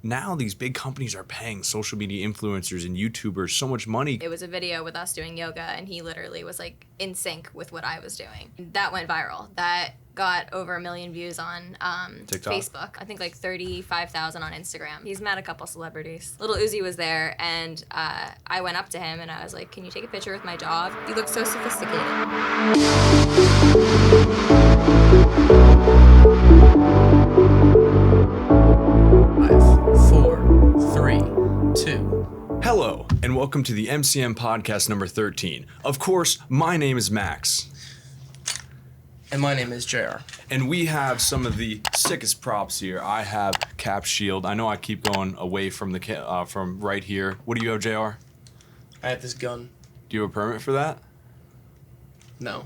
now these big companies are paying social media influencers and YouTubers so much money. It was a video with us doing yoga, and he literally was like in sync with what I was doing. That went viral. That got over 1 million views on TikTok. Facebook. I think like 35,000 on Instagram. He's met a couple celebrities. Little Uzi was there, and I went up to him and I was like, "Can you take a picture with my dog? You look so sophisticated." 5, 4, 3, 2. Hello, and welcome to the MCM podcast number 13. Of course, my name is Max. And my name is JR. And we have some of the sickest props here. I have Cap Shield. I know I keep going away from the from right here. What do you have, JR? I have this gun. Do you have a permit for that? No.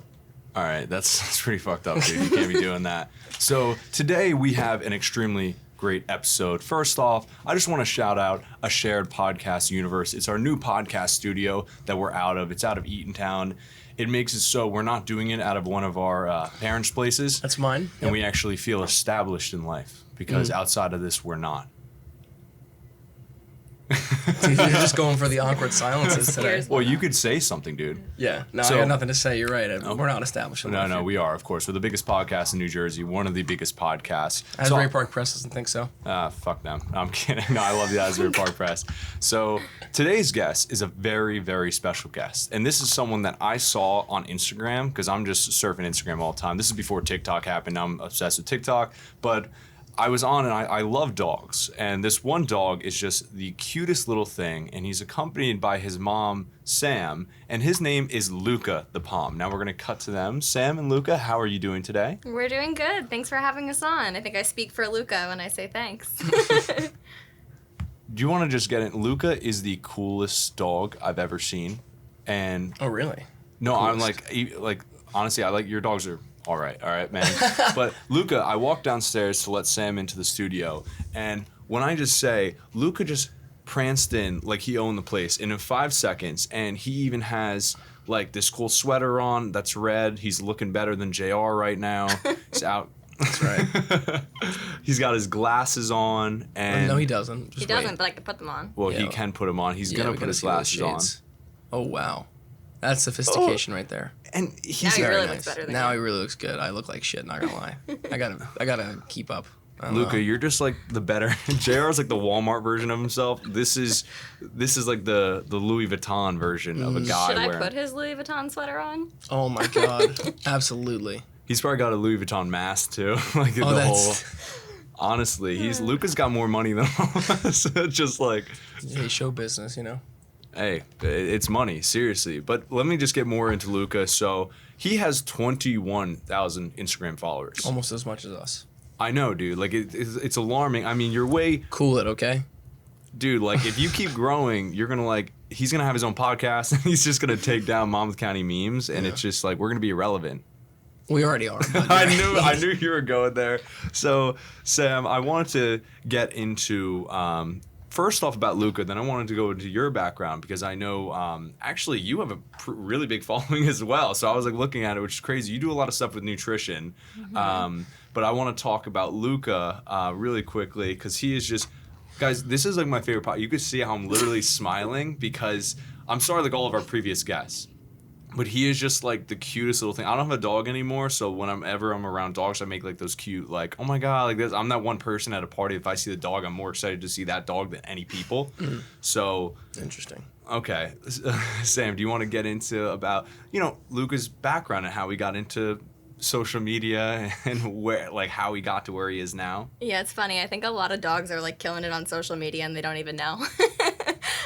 All right, that's pretty fucked up, dude. You can't be doing that. So today we have an extremely great episode. First off, I just want to shout out a shared podcast universe. It's our new podcast studio that we're out of. It's out of Eatontown. It makes it so we're not doing it out of one of our parents' places. That's mine. And we actually feel established in life because outside of this, we're not. Dude, you're just going for the awkward silences today. Well, you could say something, dude. Yeah. No, So- I got nothing to say. You're right. We're not established. No, we are, of course. We're the biggest podcast in New Jersey, one of the biggest podcasts. Asbury Park Press doesn't think so. Fuck them. I'm kidding. No, I love the Asbury Park Press. So today's guest is a very, very special guest. And this is someone that I saw on Instagram because I'm just surfing Instagram all the time. This is before TikTok happened. Now I'm obsessed with TikTok. But I was on and I love dogs. And this one dog is just the cutest little thing. And he's accompanied by his mom, Sam. And his name is LuccathePom. Now we're going to cut to them. Sam and Luca, how are you doing today? We're doing good. Thanks for having us on. I think I speak for Luca when I say thanks. Do you want to just get in? Luca is the coolest dog I've ever seen. And Oh, really? no, Coolest. I'm like honestly, I like your dogs are all right, man. But Luca, I walked downstairs to let Sam into the studio, and when I just say, Luca just pranced in like he owned the place, and in 5 seconds, and he even has like this cool sweater on that's red. He's looking better than JR right now. He's out. That's right. He's got his glasses on, and No, he doesn't. Just He doesn't, wait. but I could put them on. well, he Yeah. can put them on. He's Yeah, gonna we put gotta his see those glasses on, shades. Oh, wow. That's sophistication right there. and Now he's he Very really nice. looks better than Now you. he really looks good. I look like shit, not gonna lie. I gotta keep up. I don't Luca, know. you're just like the better. JR is like the Walmart version of himself. This is like the Louis Vuitton version of a guy Should I wearing. put his Louis Vuitton sweater on? Oh my god. Absolutely. He's probably got a Louis Vuitton mask too. Like Oh, the that's. whole. Honestly, Luca's got more money than all of us. Just like, Hey, show business, you know? hey, it's money, seriously. But let me just get more into Luca. So he has 21,000 Instagram followers. Almost as much as us. I know, dude. Like it's alarming. I mean, you're way. Cool it, okay? Dude, like if you keep growing, you're gonna like he's gonna have his own podcast and he's just gonna take down Monmouth County memes and it's just like we're gonna be irrelevant. We already are. But I knew you were going there. So Sam, I wanted to get into first off about Luca, then I wanted to go into your background because I know actually you have a really big following as well. So I was like looking at it, which is crazy. You do a lot of stuff with nutrition, but I want to talk about Luca really quickly because he is just. Guys, this is like my favorite part. You could see how I'm literally smiling because I'm sorry, like all of our previous guests, but he is just like the cutest little thing. I don't have a dog anymore, so when I'm around dogs, I make like those cute, like, oh my god, like this. I'm that one person at a party. If I see the dog, I'm more excited to see that dog than any people. So Interesting. okay, Sam, do you want to get into about Luca's background and how he got into social media and where like how he got to where he is now? Yeah, it's funny. I think a lot of dogs are like killing it on social media and they don't even know.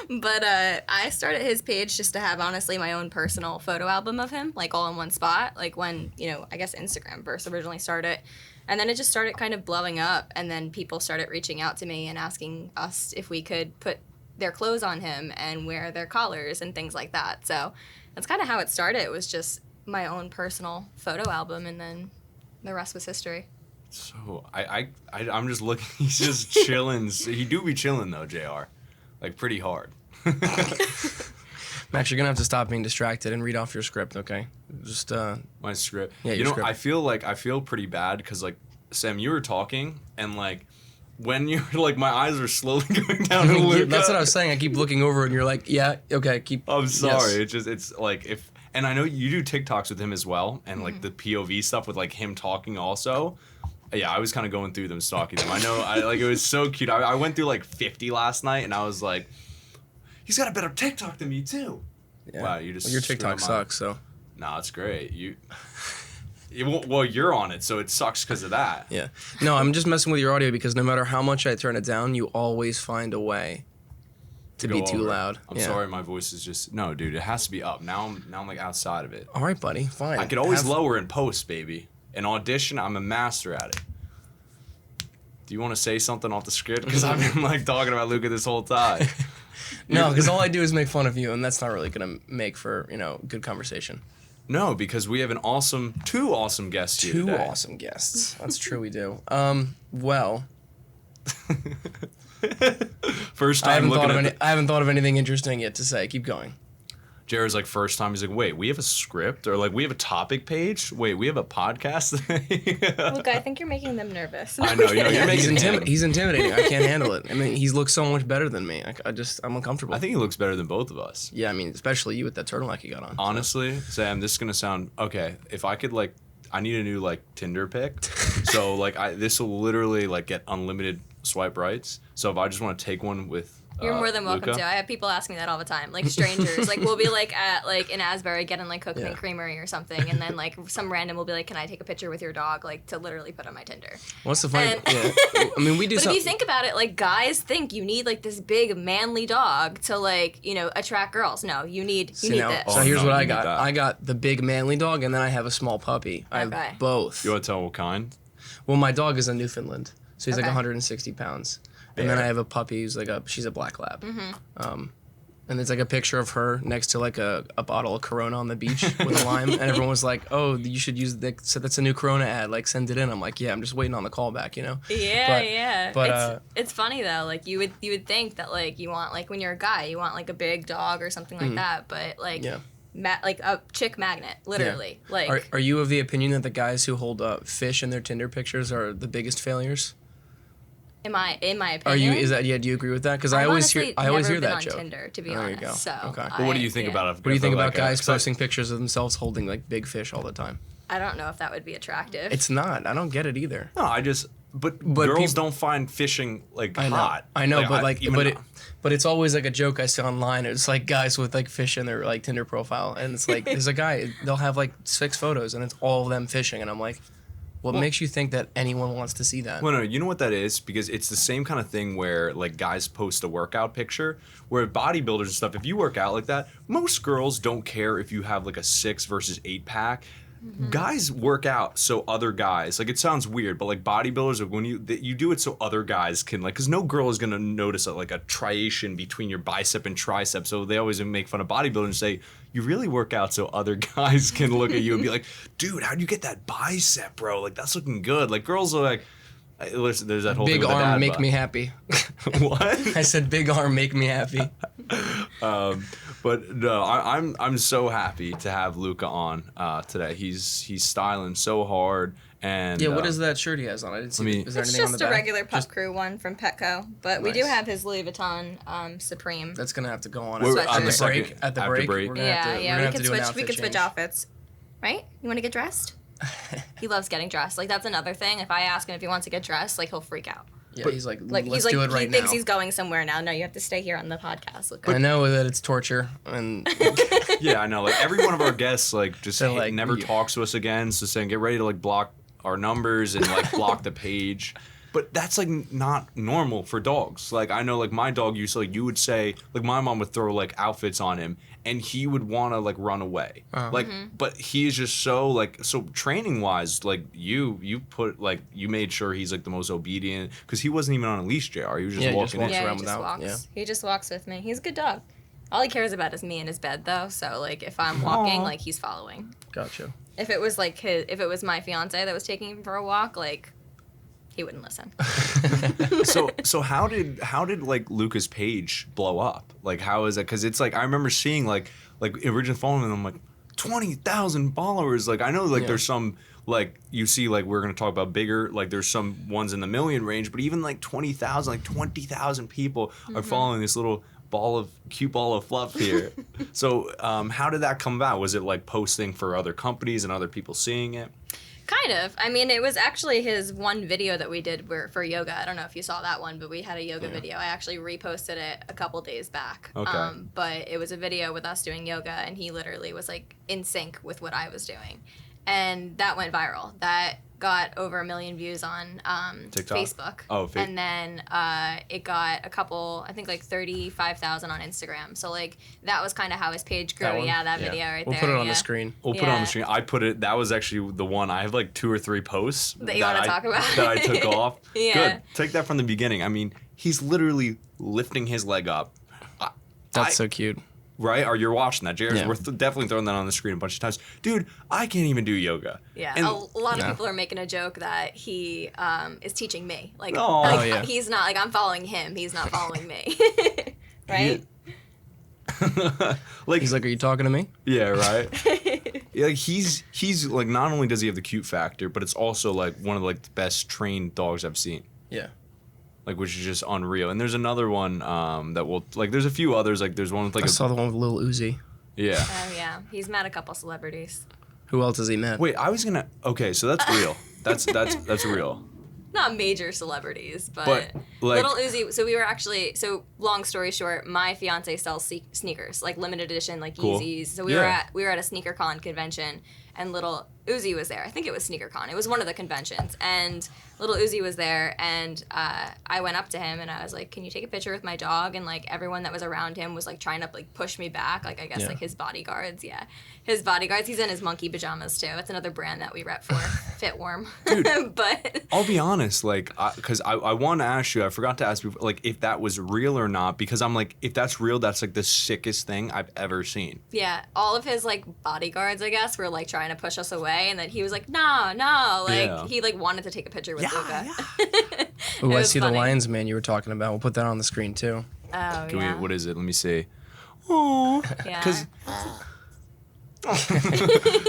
But I started his page just to have honestly my own personal photo album of him, like all in one spot. Like when, I guess Instagram first originally started. And then it just started kind of blowing up. And then people started reaching out to me and asking us if we could put their clothes on him and wear their collars and things like that. So that's kind of how it started. It was just my own personal photo album, and then the rest was history. So I'm just looking. He's just chilling. He do be chilling though, JR, like pretty hard. Max, you're gonna have to stop being distracted and read off your script, okay? Just My script. Yeah, your script. I feel pretty bad because like Sam, you were talking and like when you're like, my eyes are slowly going down to Luca. That's what I was saying. I keep looking over and you're like, yeah, okay, keep. I'm sorry. Yes. It's like if, and I know you do TikToks with him as well, and like the POV stuff with like him talking also. Yeah, I was kind of going through them, stalking them. I know, like it was so cute. I went through like 50 last night, and I was like, he's got a better TikTok than me too. Yeah. Wow, you just Well, your TikTok sucks, so. Nah, it's great. Well, you're on it, so it sucks because of that. Yeah. No, I'm just messing with your audio because no matter how much I turn it down, you always find a way to be too loud. I'm sorry, my voice is just no, dude. It has to be up. Now I'm like outside of it. All right, buddy. Fine. I could always lower in post, baby. In audition, I'm a master at it. Do you want to say something off the script? Because I've been like talking about Luca this whole time. No, because all I do is make fun of you, and that's not really gonna make for good conversation. No, because we have two awesome guests here Two today. awesome guests. That's true, we do. Well, First I time haven't thought of anything interesting yet to say. Keep going. Jared's like, first time, he's like, wait, we have a script? Or like, we have a topic page? Wait, we have a podcast? Look, I think you're making them nervous. I know, you're making He's intimidating. I can't handle it. I mean, he looks so much better than me. I'm uncomfortable. I think he looks better than both of us. Yeah, I mean, especially you with that turtleneck you got on. Honestly, Sam, this is going to sound, okay, if I could like, I need a new like Tinder pic. So like, this will literally like get unlimited swipe rights. So if I just want to take one with You're more than welcome Luca. to. I have people ask me that all the time, like strangers. Like we'll be like at like in Asbury getting like Coconut Creamery or something, and then like some random will be like, "Can I take a picture with your dog?" Like to literally put on my Tinder. What's the funny? And- Yeah. I mean, we do. But if you think about it, like guys think you need like this big manly dog to like attract girls. No, you need this. So Oh, here's no, what I you need got. that. I got the big manly dog, and then I have a small puppy. I Okay. have both. You want to tell what kind? Well, my dog is a Newfoundland, so he's like Okay. 160 pounds. And then I have a puppy who's she's a black lab. And there's like a picture of her next to like a bottle of Corona on the beach with a lime. And everyone was like, oh, you should use so that's a new Corona ad. Like, send it in. I'm like, yeah, I'm just waiting on the call back, Yeah, But- yeah. but, it's funny though. Like you would think that like you want like when you're a guy you want like a big dog or something like that. But like Yeah. like a chick magnet, literally. Yeah. Like Are you of the opinion that the guys who hold fish in their Tinder pictures are the biggest failures? in my opinion. Are you? Do you agree with that? Because I always hear never that on joke. Tinder, to be There you honest. go. So Okay. But what do you think about it? What do you think about guys posting pictures of themselves holding like big fish all the time? I don't know if that would be attractive. It's not. I don't get it either. No, but girls don't find fishing like hot. I know, even but it's always like a joke I see online. It's like guys with like fish in their like Tinder profile, and it's like there's a guy. They'll have like 6 photos, and it's all of them fishing, and I'm like, what makes you think that anyone wants to see that? Well, no, you know what that is? Because it's the same kind of thing where like guys post a workout picture, where bodybuilders and stuff, if you work out like that, most girls don't care if you have like a 6 versus 8 pack. Guys work out so other guys, like it sounds weird, but like bodybuilders, like when you do it so other guys can like, because no girl is gonna notice like a striation between your bicep and tricep, so they always make fun of bodybuilders and say, you really work out so other guys can look at you and be like, dude, how'd you get that bicep, bro? Like that's looking good. Like girls are like, listen, there's that whole Big thing with the arm dad make bod. me happy. What? I said big arm make me happy. But no, I'm so happy to have Luca on today. He's styling so hard, and Yeah, what is that shirt he has on? I didn't see. Is there it's anything on just the a back? regular Pup Crew one from Petco, but we do Nice. have his Louis Vuitton Supreme. That's gonna have to go on We're on the second- At the after break. break. We're gonna have to, we're gonna we have can to do an switch. We outfit can switch change. outfits, right? You want to get dressed? He loves getting dressed. Like that's another thing. If I ask him if he wants to get dressed, like he'll freak out. Yeah, he's like, Like let's he's do like it right he thinks now. he's going somewhere now. No, you have to stay here on the podcast. Look, I know that it's torture, and Yeah, I know. Like every one of our guests, like just So, like, never you- talks to us again. So saying, get ready to like block our numbers and like block the page. But that's like not normal for dogs. Like I know, like my dog used to like you would say like my mom would throw like outfits on him and he would want to like run away. Like, but he is just so like so training wise. Like you put like you made sure he's like the most obedient because he wasn't even on a leash, JR. He was just Yeah, he just walking walks in. yeah, around he just without- walks. yeah. He just walks with me. He's a good dog. All he cares about is me in his bed, though. So like, if I'm walking, Aw. like he's following. gotcha. If it was like if it was my fiance that was taking him for a walk, like he wouldn't listen. So how did like Luca's page blow up? Like how is that? Because it's like I remember seeing like original following and I'm like 20,000 followers. Like I know like Yeah. there's some like you see, like we're gonna talk about bigger, like there's some ones in the million range, but even like 20,000, like 20,000 people are following this little cute ball of fluff here. So how did that come about? Was it like posting for other companies and other people seeing it? Kind of. I mean, it was actually his one video that we did for yoga. I don't know if you saw that one, but we had a yoga video. I actually reposted it a couple days back. Okay. But it was a video with us doing yoga, and he literally was like in sync with what I was doing. And that went viral. That got over 1 million views on TikTok? Facebook. Oh, and then it got a couple, I think like 35,000 on Instagram. So like that was kind of how his page grew. That one? Yeah, that video right We'll there. put it on yeah. the screen. We'll put it on the screen. I put it. That was actually the one. I have like 2 or 3 posts That you wanna talk about? that I took off. Yeah. Good. Take that from the beginning. I mean, he's literally lifting his leg up. That's so cute. Right? Or you're watching that. Jared, Yeah. we're definitely throwing that on the screen a bunch of times. Dude, I can't even do yoga. Yeah, And- a lot of people are making a joke that he is teaching me. Like, Aw. like Oh, yeah. he's not, like, I'm following him. He's not following me. Right? Like, He's like, "Are you talking to me?" yeah, right? Yeah, like he's like, not only does he have the cute factor, but it's also like one of like the best trained dogs I've seen. Yeah. Like, which is just unreal. And there's another one that will, like, there's a few others. Like, there's one with like I saw the one with Lil Uzi. yeah. Oh, yeah. He's met a couple celebrities. Who else has he met? Wait, I was gonna. Okay, so that's real. That's real. Not major celebrities, but But, like- Little Uzi. So we were actually, so long story short, my fiance sells sneakers, like limited edition, like Cool. Yeezys. So Yeah. we were at a sneaker con convention, and Little Uzi was there. I think it was Sneaker Con. It was one of the conventions, and Little Uzi was there, and I went up to him and I was like, "Can you take a picture with my dog?" And like everyone that was around him was like trying to like push me back. Like I guess Yeah. like his bodyguards. Yeah, his bodyguards. He's in his monkey pajamas too. That's another brand that we rep for, Fit Warm. Dude. But I'll be honest, like, because I want to ask you, I forgot to ask you, like, if that was real or not, because I'm like, if that's real, that's like the sickest thing I've ever seen. yeah, all of his like bodyguards, I guess, were like trying to push us away, and then he was like, no, like Yeah. he like wanted to take a picture with Luca. Ooh, I was see funny. the Lions man you were talking about. We'll put that on the screen too. Oh Can yeah, what is it? Let me see. Oh, yeah. because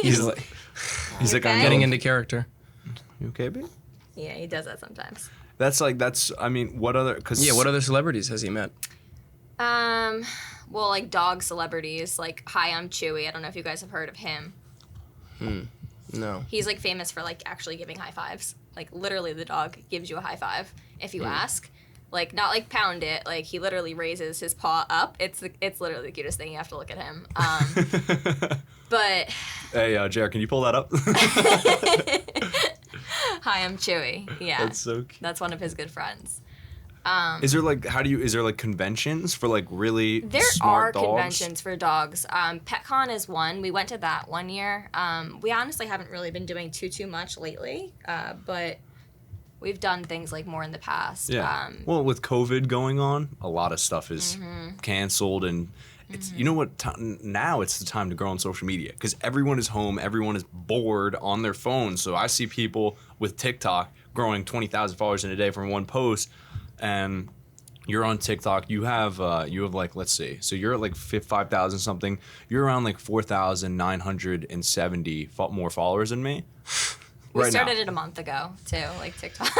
He's like he's like, okay? I'm getting into character. You okay, babe? Yeah, he does that sometimes. I mean, what other? Cause Yeah, what other celebrities has he met? Well, like dog celebrities, like Hi, I'm Chewy. I don't know if you guys have heard of him. No. He's like famous for like actually giving high fives. Like literally, the dog gives you a high five if you ask. Like not like pound it. Like he literally raises his paw up. It's literally the cutest thing. You have to look at him. But Hey, Jared, can you pull that up? Hi, I'm Chewy. Yeah, That's so cute. that's one of his good friends. Is there like, is there like conventions for like really There smart are dogs? conventions for dogs. PetCon is one. We went to that one year. We honestly haven't really been doing too much lately, but we've done things like more in the past. Yeah. Well, with COVID going on, a lot of stuff is canceled, and it's you know what? Now it's the time to grow on social media because everyone is home, everyone is bored on their phones. So I see people with TikTok growing 20,000 followers in a day from one post, and you're on TikTok. You have like, let's see, so you're at like 5,000 something. You're around like 4,970 more followers than me. We right started now. it a month ago too, like TikTok.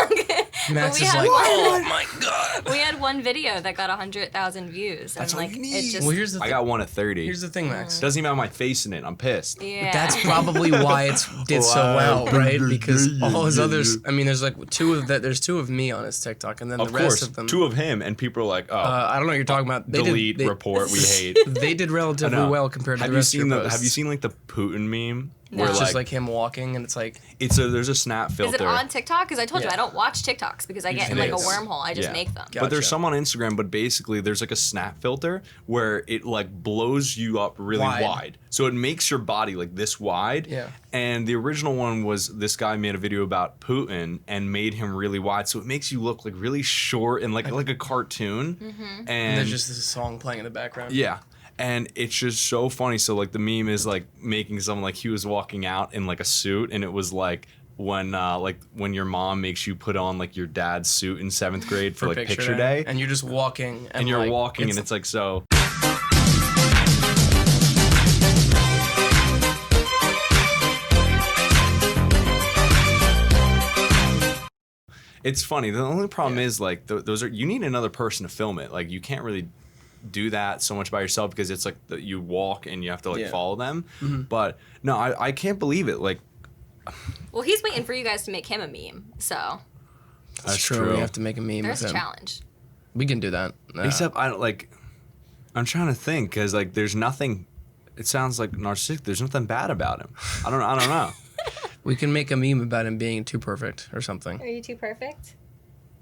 Max we is had like, one- oh my god. We had one video that got 100,000 views, That's and all like you it need. just Well, here's the I thing. got one at 30. Here's the thing, Max. Doesn't even have my face in it. I'm pissed. yeah. That's probably why it's did so well, right? Because all his others. I mean, there's like two of that. There's two of me on his TikTok, and then Of the rest course, of them. 2 of him, and people are like, "Oh, I don't know what you're talking about. They delete, did, report, we hate." They did I relatively know. well compared to Have the you rest of seen your the? posts. Have you seen like the Putin meme? No. Where It's like, just like him walking, and it's like there's a snap Is filter. it on TikTok? Because I told you Yeah. I don't watch TikToks because I get in It like a is. wormhole. I just Yeah. make them. But there's Gotcha. some on Instagram, but basically there's like a snap filter where it like blows you up really wide. So it makes your body like this wide. Yeah. And the original one was this guy made a video about Putin and made him really wide. So it makes you look like really short and like a cartoon. Mm-hmm. and there's just this song playing in the background. Yeah. And it's just so funny. So like the meme is like making someone like he was walking out in like a suit, and it was like when your mom makes you put on like your dad's suit in 7th grade for like picture day. and you're just walking, And you're like, walking, and it's like so. It's funny. The only problem Yeah. is like those are you need another person to film it. Like you can't really do that so much by yourself because it's like you walk and you have to like Yeah. follow them. But no, I can't believe it. Like Well, he's waiting for you guys to make him a meme. So That's true. We have to make a meme there's with a him. challenge. We can do that. Except I don't like. I'm trying to think because like there's nothing. It sounds like narcissistic. There's nothing bad about him. I don't know. we can make a meme about him being too perfect or something. Are you too perfect?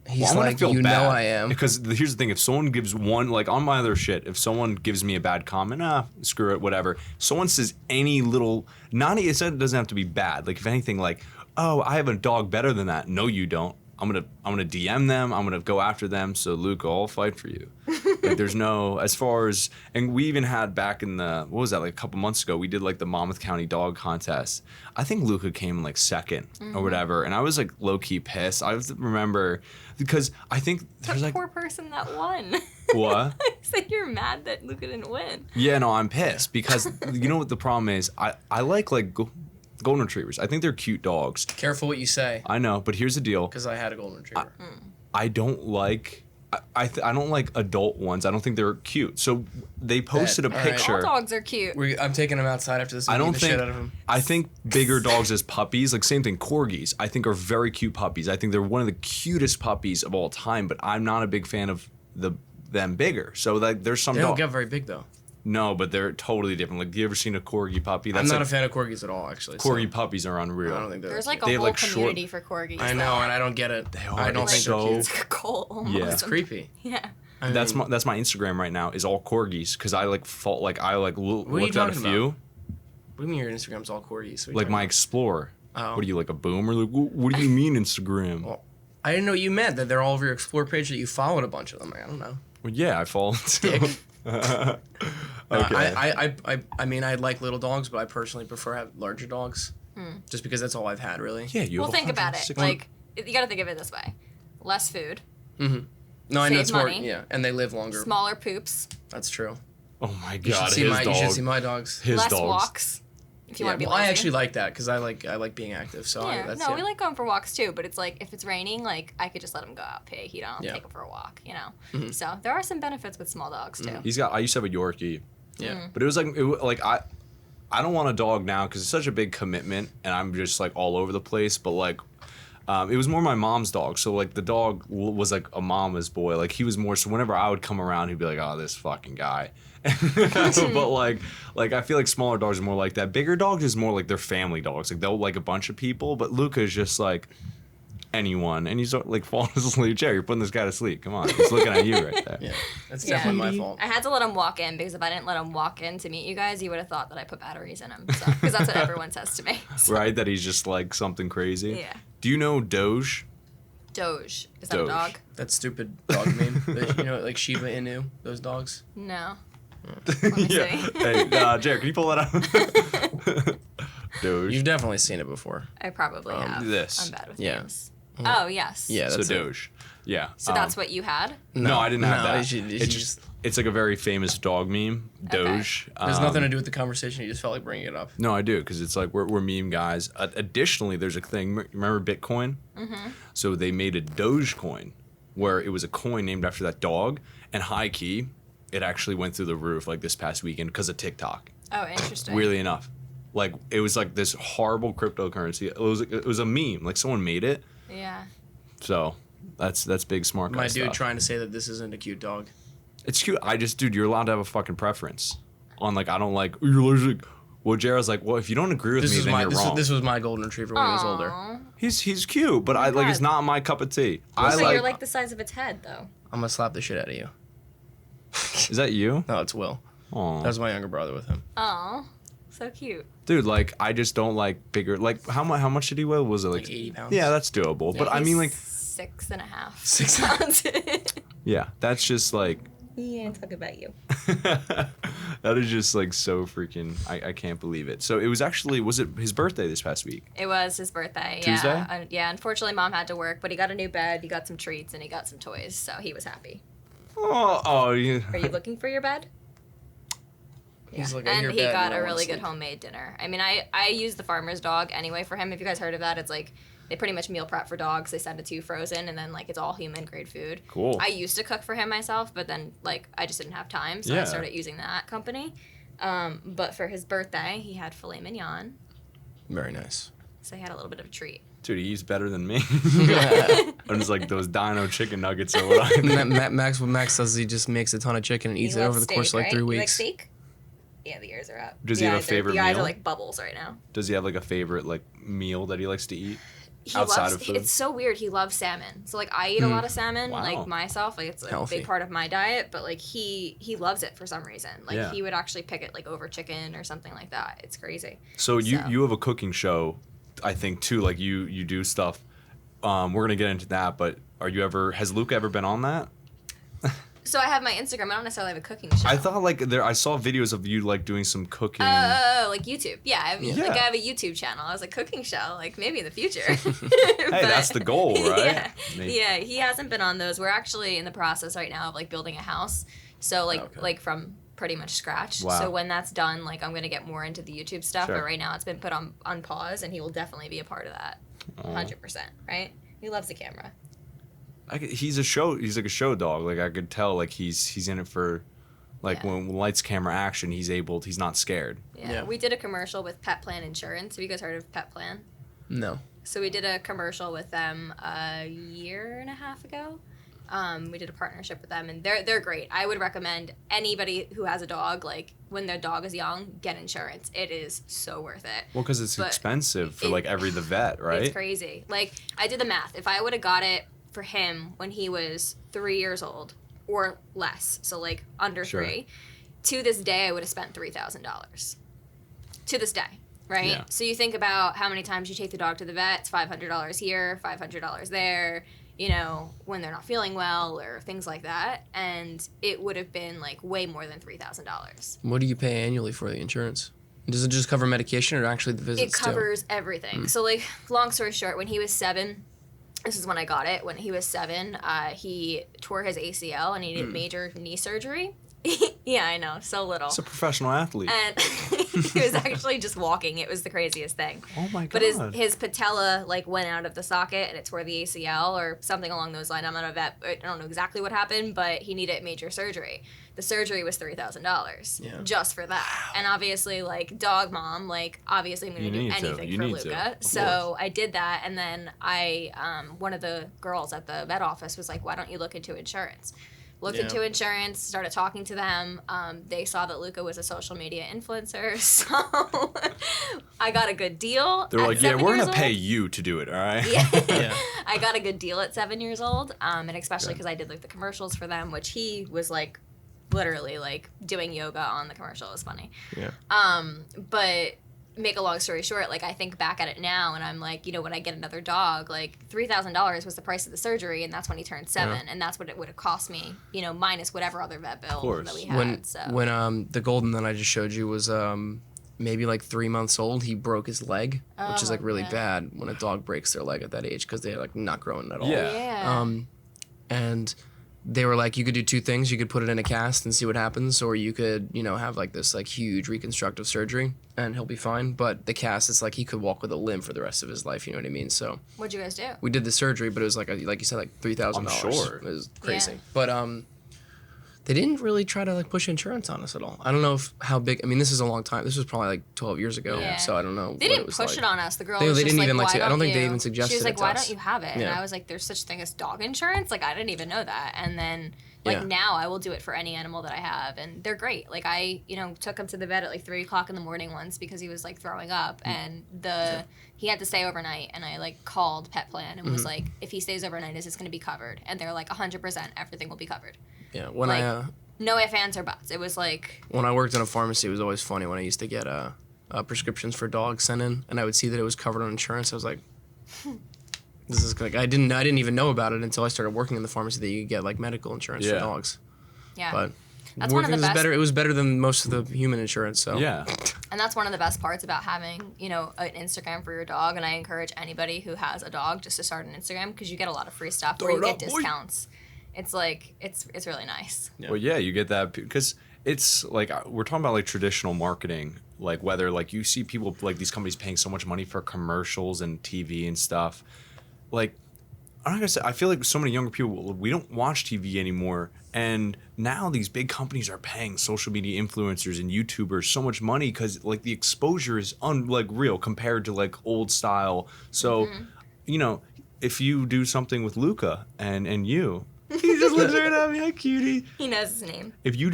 He's Well, I'm gonna like, feel you bad know I am. because here's the thing: if someone gives one like on my other shit, if someone gives me a bad comment, screw it, whatever. Someone says any little, it doesn't have to be bad. Like if anything, like, oh, I have a dog better than that. No, you don't. I'm gonna DM them. I'm gonna go after them. So Luca, I'll fight for you. Like there's no as far as, and we even had back in the what was that like a couple months ago we did like the Monmouth County Dog Contest. I think Luca came in like second or whatever, and I was like low key pissed. I remember because I think there's The like poor person that won. what? So you're mad that Luca didn't win. Yeah, no, I'm pissed because you know what the problem is. I like golden retrievers. I think they're cute dogs. Careful what you say, I know, but here's the deal. because I had a golden retriever. I don't like. I don't like adult ones. I don't think they're cute. So they posted a All right. picture. All dogs are cute. I'm taking him outside after this. I and don't beat the think. shit out of him. I think bigger dogs as puppies, like same thing. Corgis, I think are very cute puppies. I think they're one of the cutest puppies of all time. But I'm not a big fan of them bigger. So like there's some They don't dogs. get very big though. No, but they're totally different. Like, you ever seen a corgi puppy? I'm not like, a fan of corgis at all, actually. corgi puppies are I unreal. don't think they're There's that like cute. They a have, whole like, short- community for corgis. I know, and I don't get it. They are. I don't It's think so- they're It's cute. like a cult almost. Yeah. It's creepy. Yeah. I That's mean, my Instagram right now is all corgis because I like looked at a are you few. talking about? What do you mean your Instagram's all corgis? What are you Like talking my about? Explorer. Oh. What are you like a boomer? Like what do you mean Instagram? Well, I didn't know what you meant, that they're all over your Explore page, that you followed a bunch of them. I don't know. Well, yeah, I follow too. Dick. Okay. I mean, I like little dogs, but I personally prefer to have larger dogs. Just because that's all I've had, really. Yeah, you. Well, have think about it. 160 Like, you got to think of it this way: less food, No, I know Save it's more. money. Yeah, and they live longer. smaller poops, That's true. Oh my You god, should see his my. dog. You should see my dogs. His less dogs. walks. If you Yeah, want to be well, I lazy. actually like that because I like being active. So Yeah, that's no, we like going for walks too, but it's like if it's raining, like I could just let him go out, pay heat on, Yeah. take him for a walk, you know. So there are some benefits with small dogs too. I used to have a Yorkie. Yeah. But it was like I don't want a dog now because it's such a big commitment and I'm just like all over the place. But like, it was more my mom's dog. So like the dog was like a mama's boy. Like he was more. So whenever I would come around, he'd be like, "Oh, this fucking guy." But like I feel like smaller dogs are more like that. Bigger dogs is more like they're family dogs. Like they'll like a bunch of people. But Luca is just like anyone, and he's like falling asleep. Jerry, you're putting this guy to sleep. Come on, he's looking at you right there. Yeah. That's Yeah. definitely my fault. I had to let him walk in because if I didn't let him walk in to meet you guys, you would have thought that I put batteries in him. So, because that's what everyone says to me. So, Right, that he's just like something crazy. Yeah. Do you know Doge? Doge. Is that Doge. a dog? That stupid dog meme. You know, like Shiba Inu, those dogs. No. Let me Yeah. see. Hey, Jared, can you pull that out? Doge. You've definitely seen it before. I probably have. this. I'm bad with Yeah. names. Oh, yes. Yeah, So that's it. Doge. Yeah. So that's what you had? No, I didn't have that. You should It's just it's like a very famous dog meme. Doge. There's nothing to do with the conversation. You just felt like bringing it up. No, I do because it's like we're meme guys. Additionally, there's a thing. Remember Bitcoin? Mm-hmm. So they made a Dogecoin where it was a coin named after that dog, and high key, it actually went through the roof like this past weekend because of TikTok. Oh, interesting. Weirdly enough, like it was like this horrible cryptocurrency. It was a meme. Like someone made it. Yeah. So that's big smart guy My dude stuff. trying to say that this isn't a cute dog. It's cute. Dude, you're allowed to have a fucking preference. On like, I don't like. You're allergic. Well, Jared's like, well, if you don't agree with me, then you're wrong. This was my golden retriever when he was older. Aw. He's cute, but I like it's not my cup of tea. I So like. you're like the size of its head, though. I'm gonna slap the shit out of you. Is that you? No, it's Will. Aw. That was my younger brother with him. Oh, so cute. Dude, like I just don't like bigger. Like how much did he weigh? Was it like? Like 80 pounds. Yeah, that's doable. But I mean, like, 6.5. 6 pounds. yeah, that's just like. Yeah, talk about you. That is just like so freaking. I can't believe it. So it was it his birthday this past week? It was his birthday. Tuesday? Yeah. Yeah. Unfortunately, Mom had to work, but he got a new bed, he got some treats, and he got some toys, so he was happy. Oh, yeah. Are you looking for your bed? He's like, I And hear he bad, got I a wanna really good sleep. homemade dinner. I mean, I use the farmer's dog anyway for him. If you guys heard of that, it's like They pretty much meal prep for dogs. They send it to you frozen, and then like it's all human grade food. Cool. I used to cook for him myself, but then like I just didn't have time, so I started using that company. But for his birthday, he had filet mignon. Very nice. So he had a little bit of a treat. Dude, he eats better than me. I'm just like those dino chicken nuggets or what Max, what Max does, he just makes a ton of chicken and eats it over the course of like 3 weeks. You like steak? Yeah, the ears are up. Does he have a favorite meal? The eyes meal? are like bubbles right now. Does he have like a favorite like meal that he likes to eat? He outside loves, of food? It's so weird. He loves salmon. So like I eat a lot of salmon, Wow. like myself. Like it's like a big part of my diet. But like he loves it for some reason. Like he would actually pick it like over chicken or something like that. It's crazy. So you have a cooking show, I think too. Like you do stuff. We're gonna get into that, but has Luca ever been on that? So I have my Instagram. I don't necessarily have a cooking show. I thought like I saw videos of you like doing some cooking. Like YouTube. Yeah, I have a YouTube channel. I was like, cooking show, like maybe in the future. Hey, that's the goal, right? Yeah, he hasn't been on those. We're actually in the process right now of like building a house. So like from pretty much scratch. Wow. So when that's done, like I'm gonna get more into the YouTube stuff. Sure. But right now it's been put on pause, and he will definitely be a part of that. 100%. Right? He loves the camera. He's like a show dog. Like I could tell like he's in it for like when lights, camera, action, he's not scared. Yeah. We did a commercial with Pet Plan Insurance. Have you guys heard of Pet Plan? No. So we did a commercial with them a year and a half ago. We did a partnership with them, and they're great. I would recommend anybody who has a dog, like when their dog is young, get insurance. It is so worth it. Well, because it's expensive for like the vet, right? It's crazy. Like I did the math. If I would have got it for him when he was 3 years old or less, so like under 3, to this day I would have spent $3,000. To this day, right? Yeah. So you think about how many times you take the dog to the vet. It's $500 here, $500 there. You know, when they're not feeling well or things like that, and it would have been like way more than $3,000. What do you pay annually for the insurance? Does it just cover medication or actually the visits It covers everything. So like, long story short, when he was 7, this is when I got it. When he was 7, he tore his ACL and he needed major knee surgery. Yeah, I know, so little. It's a professional athlete. And he was actually just walking. It was the craziest thing. Oh my god! But his patella like went out of the socket and it tore the ACL or something along those lines. I'm not a vet. I don't know exactly what happened, but he needed major surgery. The surgery was $3,000 just for that. And obviously, like dog mom, like obviously I'm gonna do anything for Luca. So I did that, and then one of the girls at the vet office was like, "Why don't you look into insurance?" Looked into insurance, started talking to them. They saw that Luca was a social media influencer, so I got a good deal. They're like, yeah, we're going to pay you to do it, all right? Yeah. I got a good deal at 7 years old, and especially because I did like the commercials for them, which he was like literally like doing yoga on the commercial. It was funny. Yeah. But make a long story short, like I think back at it now and I'm like, you know, when I get another dog, like $3,000 was the price of the surgery, and that's when he turned 7, and that's what it would have cost me, you know, minus whatever other vet bill that we had. When the golden that I just showed you was maybe like 3 months old, he broke his leg, which is like really bad when a dog breaks their leg at that age because they're like not growing at all. Yeah. And they were like, you could do 2 things. You could put it in a cast and see what happens, or you could, you know, have like this like huge reconstructive surgery and he'll be fine. But the cast, it's like he could walk with a limp for the rest of his life. You know what I mean? So what'd you guys do? we did the surgery, but it was like like you said, like $3,000. I'm sure. It was crazy. But they didn't really try to like push insurance on us at all. I don't know how big. I mean, this is a long time. This was probably like 12 years ago. Yeah. So I don't know. They what didn't it was push like. it on us. The girl They was just didn't like, even like why to, I don't think you? they even suggested She was like, it to why us. don't you have it? And I was like, there's such thing as dog insurance? Like, I didn't even know that. And then like now I will do it for any animal that I have, and they're great. Like I, you know, took him to the vet at like 3 o'clock in the morning once because he was like throwing up, and he had to stay overnight, and I like called Pet Plan and was like, if he stays overnight, is this going to be covered? And they're like, 100%, everything will be covered. Yeah. When like, no ifs, ands, or buts. It was like when I worked in a pharmacy, it was always funny when I used to get prescriptions for dogs sent in, and I would see that it was covered on insurance. I was like, this is like I didn't even know about it until I started working in the pharmacy that you could get like medical insurance for dogs. Yeah. But that's one of the best. It was better than most of the human insurance. So yeah. And that's one of the best parts about having, you know, an Instagram for your dog. And I encourage anybody who has a dog just to start an Instagram because you get a lot of free stuff where you get discounts. It's like it's really nice. Yeah. Well, yeah, you get that because it's like we're talking about like traditional marketing. like whether like you see people like these companies paying so much money for commercials and TV and stuff, like I'm not gonna say I feel like so many younger people, we don't watch TV anymore, and now these big companies are paying social media influencers and YouTubers so much money because like the exposure is real compared to like old style. So you know, if you do something with Luca and you, he just looks right at me, hi cutie. He knows his name. If you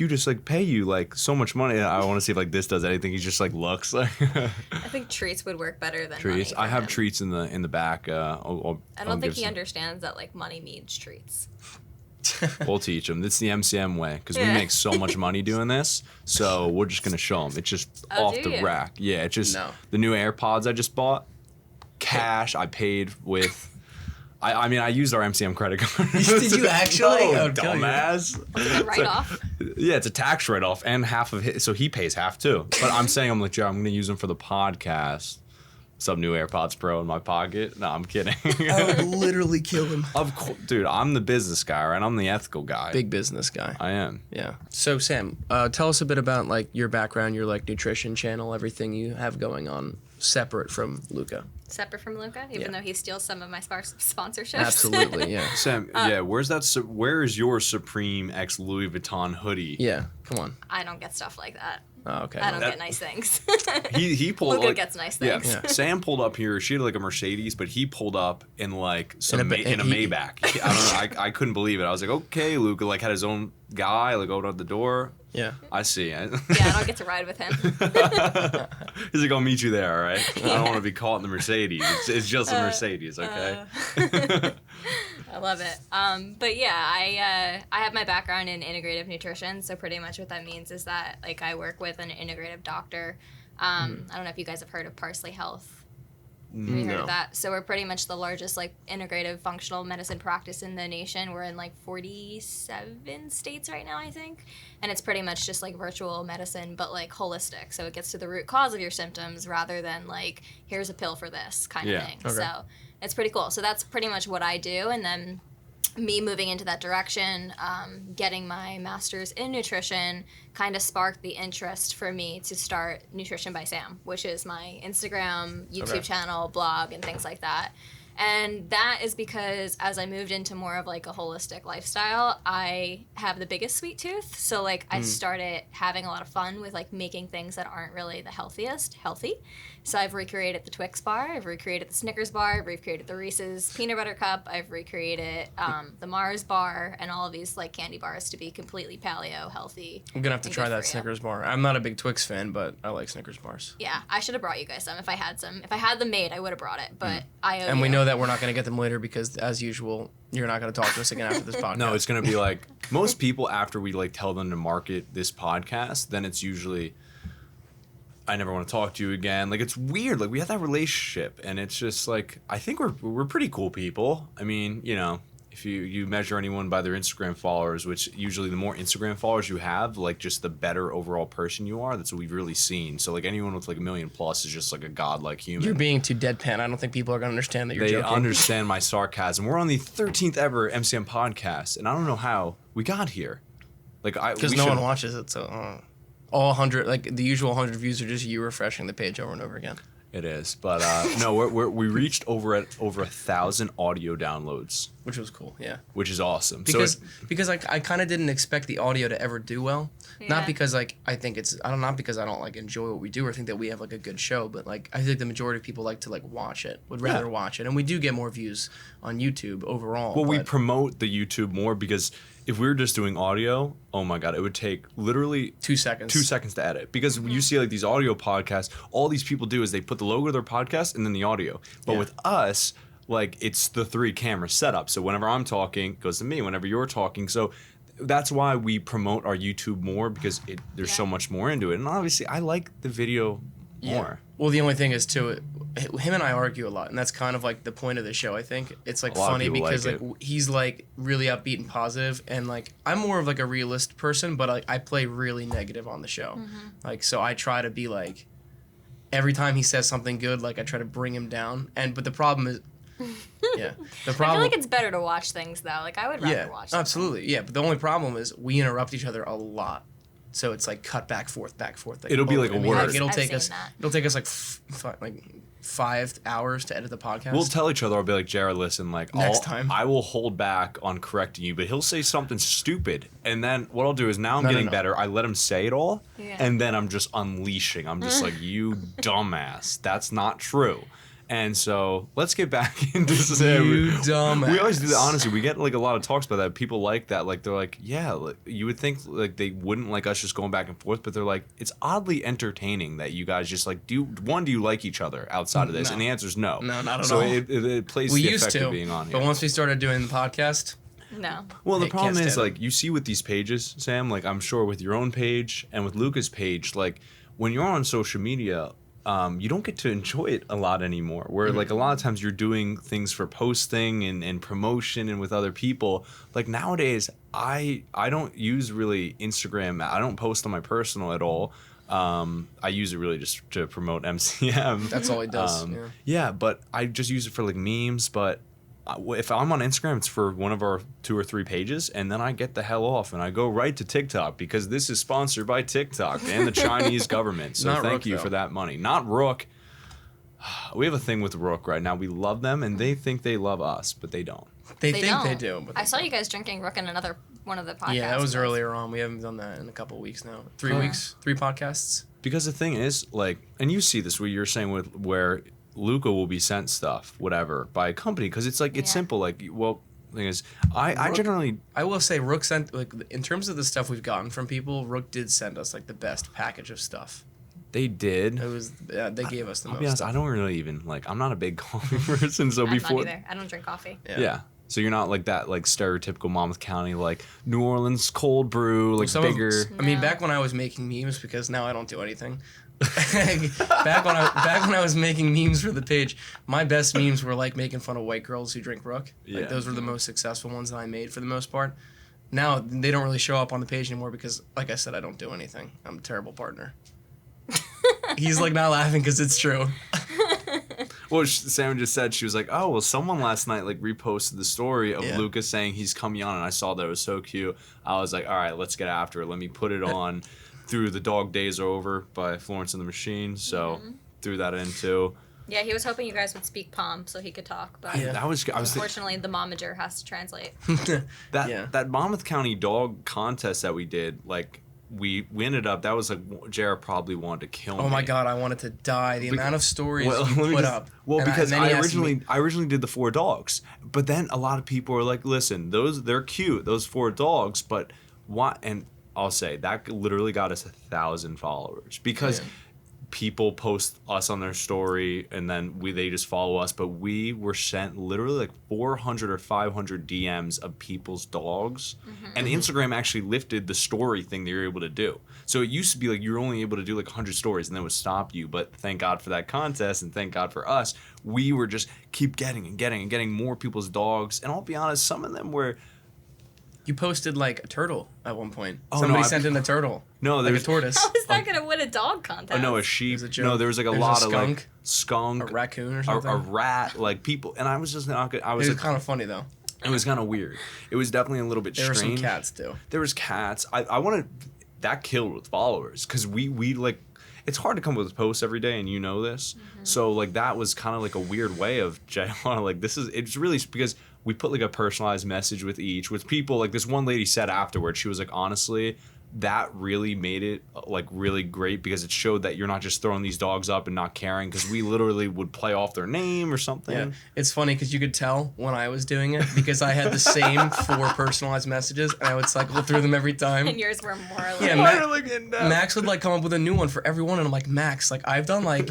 just like pay you like so much money, I want to see if like this does anything. He just like looks like. I think treats would work better than treats. money I have him. treats in the back. I don't think he understands that like money means treats. We'll teach him. It's the MCM way because we make so much money doing this. So we're just gonna show him. It's just off the rack. Yeah, it's just the new AirPods I just bought. Cash I paid with. I mean, I used our MCM credit card. Did you actually? No, dumbass. Write-off. Yeah, it's a tax write-off and half of it. So he pays half too. But I'm saying, I'm like, Jared, I'm going to use them for the podcast. Some new AirPods Pro in my pocket. No, I'm kidding. I would literally kill him. Of course, dude, I'm the business guy, right? I'm the ethical guy. Big business guy. I am. Yeah. So Sam, tell us a bit about like your background, your like nutrition channel, everything you have going on separate from Luca. Separate from Luca, even though he steals some of my sponsorships. Absolutely, yeah. Sam, where's that? Where is your Supreme X Louis Vuitton hoodie? Yeah, come on. I don't get stuff like that. Oh, okay. I don't get nice things. He pulled. Luca like, gets nice things. Yeah. Sam pulled up here. She had like a Mercedes, but he pulled up in like in a Maybach. I don't know. I couldn't believe it. I was like, okay, Luca like had his own guy like opened up the door. Yeah. I see. Yeah, I don't get to ride with him. He's like, I'll meet you there, all right? I don't want to be caught in the Mercedes. It's just a Mercedes, okay? I love it. But yeah, I have my background in integrative nutrition, so pretty much what that means is that like I work with an integrative doctor. I don't know if you guys have heard of Parsley Health. Have you heard of that? So we're pretty much the largest like integrative functional medicine practice in the nation. We're in like 47 states right now, I think. And it's pretty much just like virtual medicine, but like holistic. So it gets to the root cause of your symptoms rather than like, here's a pill for this kind of thing. Okay. So it's pretty cool. So that's pretty much what I do. And then me moving into that direction, getting my master's in nutrition kind of sparked the interest for me to start Nutrition by Sam, which is my Instagram, YouTube channel, blog, and things like that. And that is because as I moved into more of like a holistic lifestyle, I have the biggest sweet tooth. So like I started having a lot of fun with like making things that aren't really the healthiest healthy. So I've recreated the Twix bar, I've recreated the Snickers bar, I've recreated the Reese's peanut butter cup, I've recreated the Mars bar, and all of these like candy bars to be completely paleo healthy. I'm gonna have to try that Snickers bar. I'm not a big Twix fan, but I like Snickers bars. Yeah, I should have brought you guys some if I had some. If I had them made, I would have brought it, but I owe And we you. know that we're not gonna get them later because, as usual, you're not gonna talk to us again after this podcast. No, it's going to be like most people after we like tell them to market this podcast, then it's usually I never want to talk to you again. Like it's weird. Like we have that relationship and it's just like I think we're pretty cool people. I mean, you know, if you measure anyone by their Instagram followers, which usually the more Instagram followers you have, like just the better overall person you are. That's what we've really seen. So like anyone with like 1 million plus is just like a godlike human. You're being too deadpan. I don't think people are gonna understand that you're joking. They understand my sarcasm. We're on the 13th ever MCM podcast, and I don't know how we got here. Like because no one watches it, so all 100, like the usual 100 views are just you refreshing the page over and over again. It is, but no, we reached over 1,000 audio downloads, Which was cool, yeah. which is awesome. Because like I kind of didn't expect the audio to ever do well. Yeah. Not because like I think it's not because I don't like enjoy what we do or think that we have like a good show, but like I think the majority of people like to like watch it, would rather watch it, and we do get more views on YouTube overall. Well, we promote the YouTube more because if we were just doing audio, oh my god, it would take literally 2 seconds. 2 seconds to edit. Because you see like these audio podcasts, all these people do is they put the logo of their podcast and then the audio. But with us, like it's the 3 camera setup. So whenever I'm talking, it goes to me. Whenever you're talking, so that's why we promote our YouTube more because there's so much more into it. And obviously, I like the video more. Well, the only thing is too, him and I argue a lot, and that's kind of like the point of the show. I think it's like funny because like he's like really upbeat and positive, and like I'm more of like a realist person, but like I play really negative on the show. Like so, I try to be like every time he says something good, like I try to bring him down. But the problem is, the problem. I feel like it's better to watch things though. Like I would rather watch. Absolutely, yeah. But the only problem is we interrupt each other a lot. so it's like cut back forth. Like, It'll be like a word. Like, it'll I've take seen us. that. It'll take us like 5 hours to edit the podcast. We'll tell each other. I'll be like, Jared, listen, like Next time. I will hold back on correcting you, but he'll say something stupid, and then what I'll do is now I'm getting better. I let him say it all, and then I'm just unleashing. I'm just like, you dumbass, that's not true. And so let's get back into Sam. You dumbass. We always do that. Honestly, we get like a lot of talks about that. People like that. Like they're like, yeah, like, you would think like they wouldn't like us just going back and forth, but they're like, it's oddly entertaining that you guys just like do you like each other outside of this? No. And the answer is no. No, not at so all. It plays We the used effect to, of being on here. but once we started doing the podcast, No. Well, the I problem can't is, stand like, you see with these pages, Sam, like, I'm sure with your own page and with Luca's page, like, when you're on social media, you don't get to enjoy it a lot anymore. Where, like, a lot of times you're doing things for posting and promotion and with other people. Like, nowadays, I don't use really Instagram. I don't post on my personal at all. I use it really just to promote MCM. that's all he does. Yeah, but I just use it for, like, memes, but if I'm on Instagram, it's for one of our 2 or 3 pages, and then I get the hell off and I go right to TikTok because this is sponsored by TikTok and the Chinese government. So Not thank Rook, you though. for that money. Not Rook. We have a thing with Rook right now. We love them, and they think they love us, but they don't. They They think don't. they do. But I saw you guys drinking Rook in another one of the podcasts. Yeah, that was with us. earlier on. We haven't done that in a couple of weeks now. 3 Huh. weeks, 3 podcasts. Because the thing is, like, and you see this where you're saying with where Luca will be sent stuff, whatever, by a company, because it's like, it's Yeah. simple. Like, well, the thing is, I Rook- generally... I will say, Rook sent, like, in terms of the stuff we've gotten from people, Rook did send us, like, the best package of stuff. They did. It was, they gave us the I'll most. be honest, I don't really even, like, I'm not a big coffee person, so I'm before... not either. I don't drink coffee. Yeah. So you're not like that, like, stereotypical Monmouth County, like, New Orleans cold brew, like, Some of- bigger... I mean, No. back when I was making memes, because now I don't do anything. back when I was making memes for the page, my best memes were like making fun of white girls who drink Rook. Yeah. Like, those were the most successful ones that I made for the most part. Now they don't really show up on the page anymore because, like I said, I don't do anything. I'm a terrible partner. He's like not laughing because it's true. Well, Sam just said, she was like, oh, well, someone last night, like, reposted the story of Yeah. Lucas saying he's coming on, and I saw that it was so cute. I was like, all right, let's get after it. Let me put it on through The Dog Days Are Over by Florence and the Machine. So threw that in, too. Yeah, he was hoping you guys would speak Pom so he could talk, but Yeah. I was thinking, unfortunately, the momager has to translate. that Monmouth County dog contest that we did, like, we ended up, that was like, Jared probably wanted to kill me. Oh my god, I wanted to die. The amount of stories you let me put just- up. Well, And because and then he I asked me- originally did the 4 dogs, but then a lot of people were like, "Listen, they're cute, those 4 dogs, but why?" And I'll say that literally got us 1,000 followers because Yeah. people post us on their story, and then they just follow us. But we were sent literally like 400 or 500 DMs of people's dogs, and Instagram actually lifted the story thing that you're able to do. So it used to be like you were only able to do like 100 stories, and then it would stop you. But thank God for that contest, and thank God for us. We were just keep getting more people's dogs, and I'll be honest, some of them were. You posted like a turtle at one point. Oh, Somebody no, sent in a turtle. No, like a there's tortoise. How is that going to win a dog contest? Oh no, a sheep. There's a joke. No, there was like a There's a lot of like skunk. skunk, A raccoon or a something. rat, like people, and I was just not good. I It was was like, kind of funny though. it was kind of weird. It was definitely a little bit There were some strange. cats too. There was cats. I wanted that killed with followers because we like. It's hard to come up with posts every day, and you know this. So like that was kind of like a weird way of like this is. It's really because we put like a personalized message with each with people. Like this one lady said afterwards, she was like, honestly, that really made it like really great because it showed that you're not just throwing these dogs up and not caring because we literally would play off their name or something. Yeah, it's funny because you could tell when I was doing it because I had the same 4 personalized messages and I would cycle through them every time. And yours were more like... Yeah, Ma- Max would like come up with a new one for everyone, and I'm like, Max, like I've done like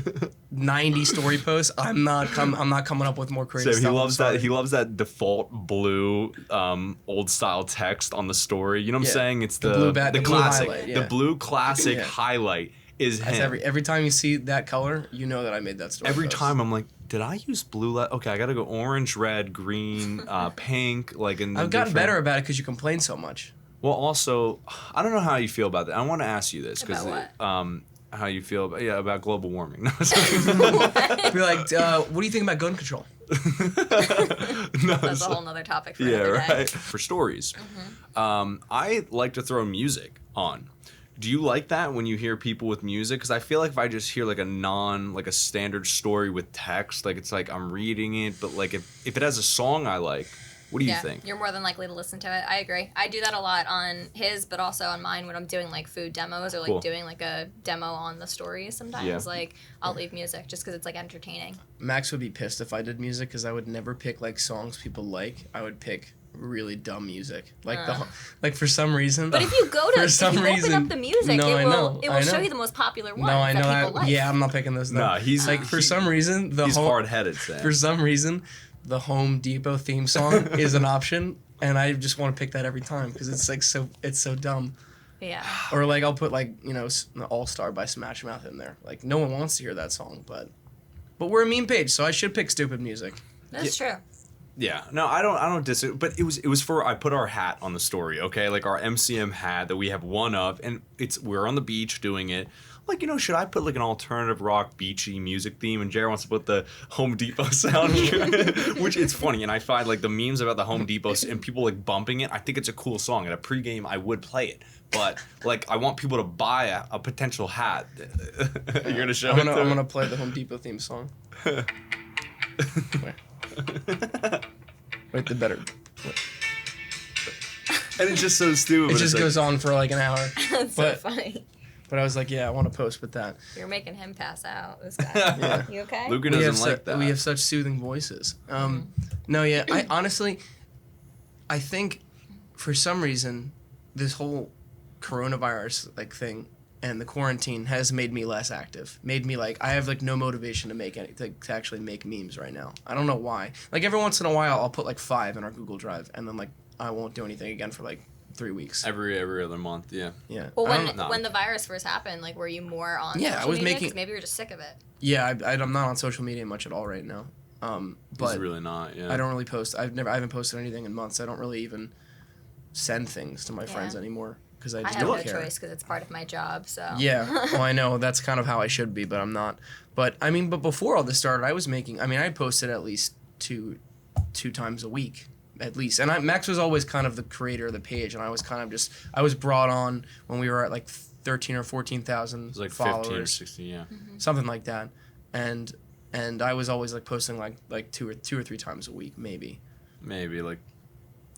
90 story posts. I'm not coming up with more creative So stuff. he I'm loves sorry. that. He loves that default blue, old style text on the story. You know what I'm Yeah. saying? It's The the blue the blue classic, highlight, the yeah. blue classic Yeah. highlight is That's him. every time you see that color, you know that I made that story. Every post. time I'm like, did I use blue? Okay, I gotta go orange, red, green, pink. Like in. I've gotten better about it because you complain so much. Well, also, I don't know how you feel about that. I want to ask you this because About how you feel about global warming. No, Be like, what do you think about gun control? That's a whole nother topic for yeah, another day. right. For stories, I like to throw music on. Do you like that when you hear people with music? Because I feel like if I just hear like a standard story with text, like it's like I'm reading it, but like if it has a song I like, what do you think? You're more than likely to listen to it. I agree. I do that a lot on his, but also on mine when I'm doing like food demos or like doing like a demo on the stories sometimes. Yeah. Like I'll leave music just because it's like entertaining. Max would be pissed if I did music because I would never pick like songs people like. I would pick really dumb music, like like for some reason. But if you go to open up the music, it will show you the most popular ones. No, I know that people like. Yeah, I'm not picking those. No, he's like for some reason he's hard-headed. Sam. For some reason, the Home Depot theme song is an option, and I just want to pick that every time because it's like it's so dumb. Yeah. Or like I'll put like All Star by Smash Mouth in there. Like no one wants to hear that song, but we're a meme page, so I should pick stupid music. That's true. Yeah, no, I don't disagree. But it was for I put our hat on the story, okay, like our MCM hat that we have one of, and we're on the beach doing it. Like, should I put like an alternative rock beachy music theme? And Jared wants to put the Home Depot soundtrack, which it's funny. And I find like the memes about the Home Depot and people like bumping it. I think it's a cool song. At a pregame, I would play it, but like I want people to buy a potential hat. You're gonna show it. I'm gonna play the Home Depot theme song. Wait, the better. And it's just so stupid. It just goes on for like an hour. That's so funny. But I was like, yeah, I want to post with that. You're making him pass out. This guy. Yeah. You okay? Luca doesn't like that. We have such soothing voices. No, yeah. I honestly, I think, for some reason, this whole coronavirus like thing and the quarantine has made me less active. Made me like I have like no motivation to actually make memes right now. I don't know why. Like every once in a while, I'll put like 5 in our Google Drive, and then like I won't do anything again for like 3 weeks. Every other month, yeah. Yeah. Well, when the virus first happened, like, were you more on social media? 'Cause maybe you were just sick of it. Yeah, I'm not on social media much at all right now. But He's really not. Yeah. I don't really post. I haven't posted anything in months. I don't really even send things to my friends anymore because I just have don't no care. choice because it's part of my job. So Yeah. Well, I know that's kind of how I should be, but I'm not. But I mean, but before all this started, I was making. I mean, I posted at least two times a week. At least, and Max was always kind of the creator of the page, and I was kind of I was brought on when we were at like 13 or 14,000 like followers, 15 or 16, yeah, something like that, and I was always like posting like two or 3 times a week, maybe like.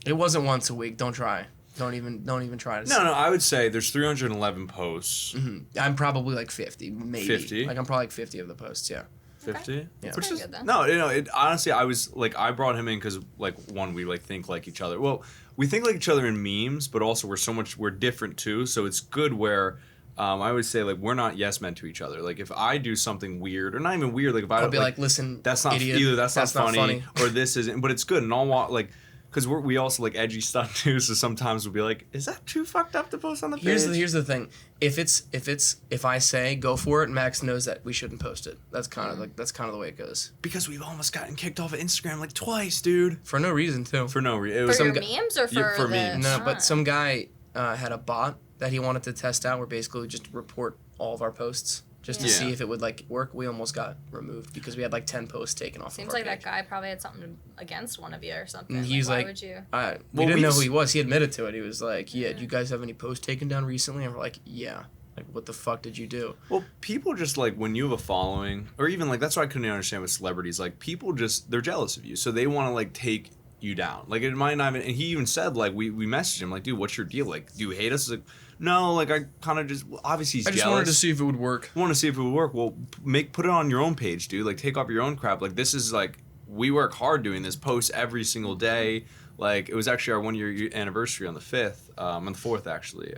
It wasn't once a week. Don't try. Don't even try to. No, I would say there's 311 posts. Mm-hmm. I'm probably like 50, maybe. 50? Like I'm probably like 50 of the posts, yeah. 50? Yeah. That's pretty good, then. No, it honestly, I was like, I brought him in because like one, we like think like each other. Well, we think like each other in memes, but also we're different too. So it's good where I would say like we're not yes men to each other. Like if I do something weird or not even weird, like if I'll be like, listen, that's not idiot, either that's not funny or this isn't, but it's good and I'll want like. Because we also like edgy stuff too, so sometimes we'll be like, "Is that too fucked up to post on the page?" Here's the thing: if I say go for it, Max knows that we shouldn't post it. That's kind of the way it goes. Because we've almost gotten kicked off of Instagram like twice, dude. For no reason too. For no reason. For your memes or for memes? No, but some guy had a bot that he wanted to test out, where basically just report all of our posts. Just to see if it would like work. We almost got removed because we had like 10 posts taken off. Seems like that guy probably had something against one of you or something. And he's like, why would you? We didn't know who he was. He admitted to it. He was like, "Yeah, do you guys have any posts taken down recently?" And we're like, "Yeah." Like, what the fuck did you do? Well, people just like when you have a following, or even like that's what I couldn't understand with celebrities. Like people they're jealous of you, so they want to like take you down. Like it might not even. And he even said like we messaged him like, "Dude, what's your deal? Like, do you hate us?" Like, no, like I kind of just obviously he's jealous. I just wanted to see if it would work. I want to see if it would work. Well, put it on your own page, dude. Like take off your own crap. Like this is like we work hard doing this. Post every single day. Like it was actually our 1 year anniversary on the 5th, on the 4th actually.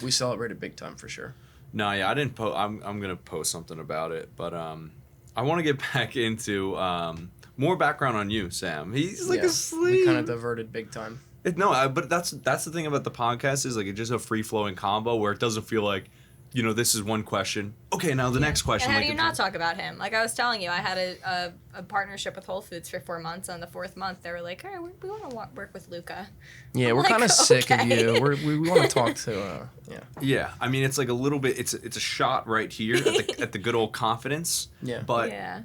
We celebrated big time for sure. No, yeah, I didn't post. I'm gonna post something about it, but I want to get back into more background on you, Sam. He's like asleep. We kind of diverted big time. But that's the thing about the podcast is like it's just a free flowing combo where it doesn't feel like, this is one question. Okay, now the next question. And how do you not talk about him? Like I was telling you, I had a partnership with Whole Foods for 4 months. On the 4th month, they were like, "Hey, we want to work with Luca." Yeah, we're kind of sick of you. We want to talk to. Yeah. Yeah, I mean it's like a little bit. It's a shot right here at the good old confidence. Yeah. But. Yeah.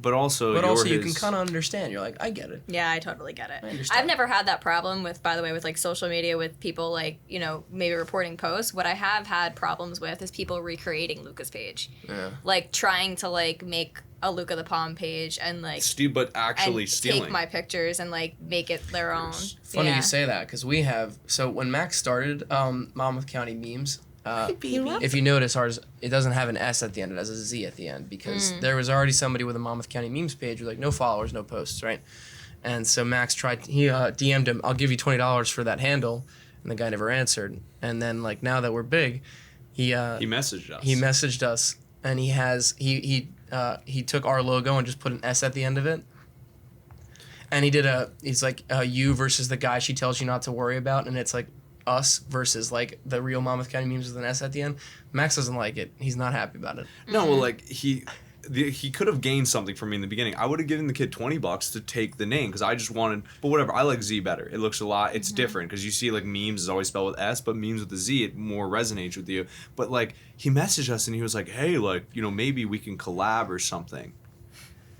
But also, you can kind of understand. You're like, I get it. Yeah, I totally get it. I understand. I've never had that problem with, by the way, with like social media with people like, you know, maybe reporting posts. What I have had problems with is people recreating Luca's page. Yeah. Like trying to like make a LuccathePom page and like but actually and stealing. take my pictures and like make it their own. Funny Yeah. you say that, because we have, so when Max started Monmouth County Memes, if you notice, ours, it doesn't have an S at the end, it has a Z at the end, because there was already somebody with a Monmouth County Memes page with like no followers, no posts, right? And so Max he DM'd him, I'll give you $20 for that handle, and the guy never answered. And then like now that we're big, he messaged us. He messaged us, and he took our logo and just put an S at the end of it. And he's like you versus the guy she tells you not to worry about, and it's like us versus like the real Monmouth County Memes with an S at the end. Max doesn't like it. He's not happy about it. No, well, like he could have gained something from me in the beginning. I would have given the kid $20 to take the name because I just wanted. But whatever, I like Z better. It looks a lot. It's different because you see like memes is always spelled with S, but memes with the Z it more resonates with you. But like he messaged us and he was like, hey, like maybe we can collab or something.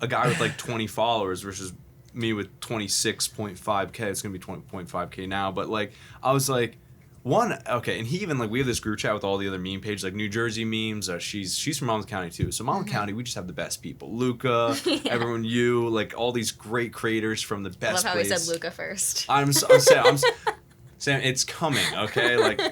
A guy with like 20 followers versus me with 26.5K. It's gonna be 20.5K now. But like I was like. Okay, and he even like we have this group chat with all the other meme pages like New Jersey memes. She's from Monmouth County too, so Monmouth County we just have the best people. Luca, everyone, like all these great creators from the best. I love how place. he said Luca first. I'm Sam, it's coming. Okay, like.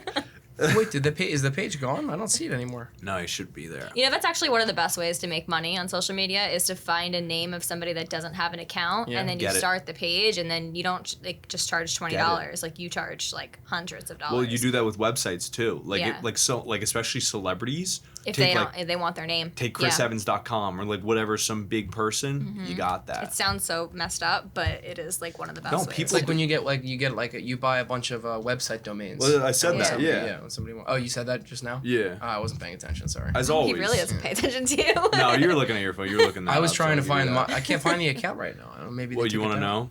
Wait, is the page gone? I don't see it anymore. No, it should be there. You know, that's actually one of the best ways to make money on social media is to find a name of somebody that doesn't have an account, and then you start the page, and then you don't like just charge $20. Like you charge like hundreds of dollars. Well, you do that with websites too. Like especially celebrities. If they want their name. Take chrisevans.com or like whatever, some big person, you got that. It sounds so messed up, but it is like one of the best ways. It's like when you you buy a bunch of website domains. Well, I said that, yeah. When somebody you said that just now? Yeah. I wasn't paying attention, sorry. As always. He really doesn't pay attention to you. No, you were looking at your phone. You were looking that I was up, trying so to find I can't find the account right now. I don't know, maybe Well, you want to know?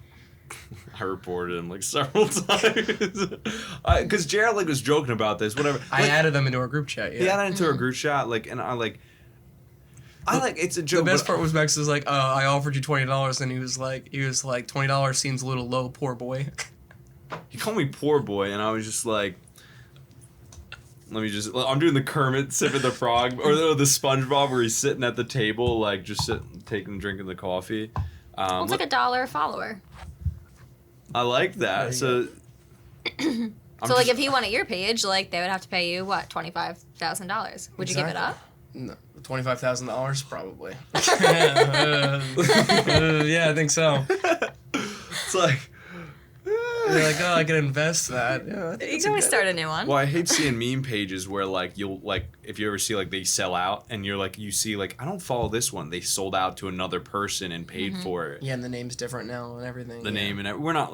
I reported him like several times because Jared like was joking about this. Whatever. I added them into our group chat. Yeah. He added into our group chat like, and I like it's a joke. The best part was Max was like, I offered you $20, and he was like, $20 seems a little low, poor boy. He called me poor boy, and I was just like, I'm doing the Kermit sipping the frog or the SpongeBob where he's sitting at the table like just drinking the coffee. It's like $1 a follower. I like that. So like if he wanted your page, like they would have to pay you what, $25,000? Would you give it up? No, $25,000 probably. Yeah, I think so. It's like. You're like, I can invest that. Yeah, you can always start a new one. Well, I hate seeing meme pages where like you'll like if you ever see like they sell out and you're like you see like I don't follow this one. They sold out to another person and paid for it. Yeah, and the name's different now and everything. The name and we're not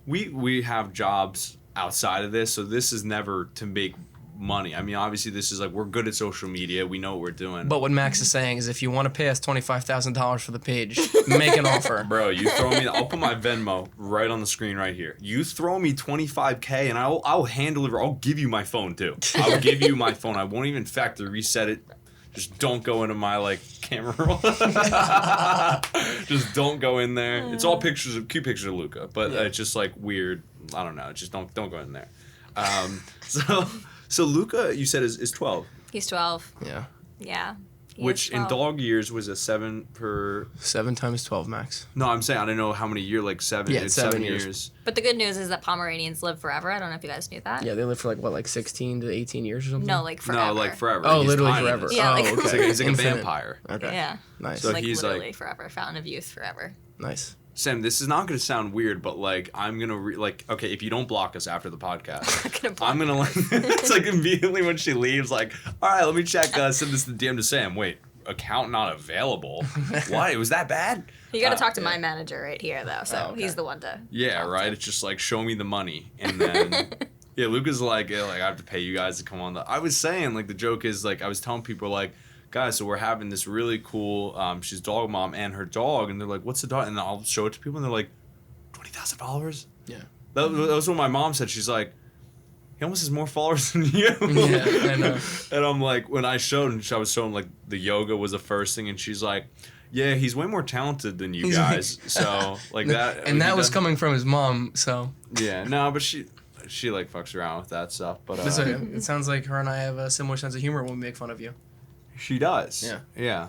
we have jobs outside of this, so this is never to make money. I mean, obviously this is like we're good at social media. We know what we're doing. But what Max is saying is if you want to pay us $25,000 for the page, make an offer. Bro, you throw me I'll put my Venmo right on the screen right here. You throw me $25K and I'll hand deliver. I'll give you my phone too. I'll give you my phone. I won't even factory reset it. Just don't go into my like camera roll. Just don't go in there. It's all cute pictures of Luca, but it's just like weird. I don't know. Just don't go in there. So Luca, you said is 12. He's 12. Yeah. Yeah. Which in dog years was a 7 per. 7 times 12, Max. No, I'm saying I don't know how many years. Like 7. Yeah, it's 7 years. But the good news is that Pomeranians live forever. I don't know if you guys knew that. Yeah, they live for like 16 to 18 years or something. No, like forever. No, like forever. Oh, He's literally tiny. forever. Yeah, like- okay. He's like a Infinite. vampire. Okay. Yeah. Nice. So Like he's literally forever. Fountain of youth forever. Nice. Sam, this is not going to sound weird, but like I'm gonna okay, if you don't block us after the podcast, I'm gonna like it's like immediately when she leaves, like, all right, let me check. Send this to DM to Sam. Wait, account not available. Why? It was that bad? You got to talk to my manager right here, though. So okay. he's the one to. Yeah, talk right. to. It's just like show me the money, and then yeah, Luca's like I have to pay you guys to come on. I was saying like the joke is like I was telling people like. Guys, so we're having this really cool, she's dog mom and her dog, and they're like, what's the dog? And I'll show it to people, and they're like, $20,000? Yeah. That was what my mom said. She's like, he almost has more followers than you. Yeah, I know. And I'm like, when I showed, and I was showing, like, the yoga was the first thing, and she's like, Yeah, he's way more talented than you guys. So like that. And that was coming from his mom. So Yeah, no, but she like fucks around with that stuff. But it sounds like her and I have a similar sense of humor when we make fun of you. she does. Yeah.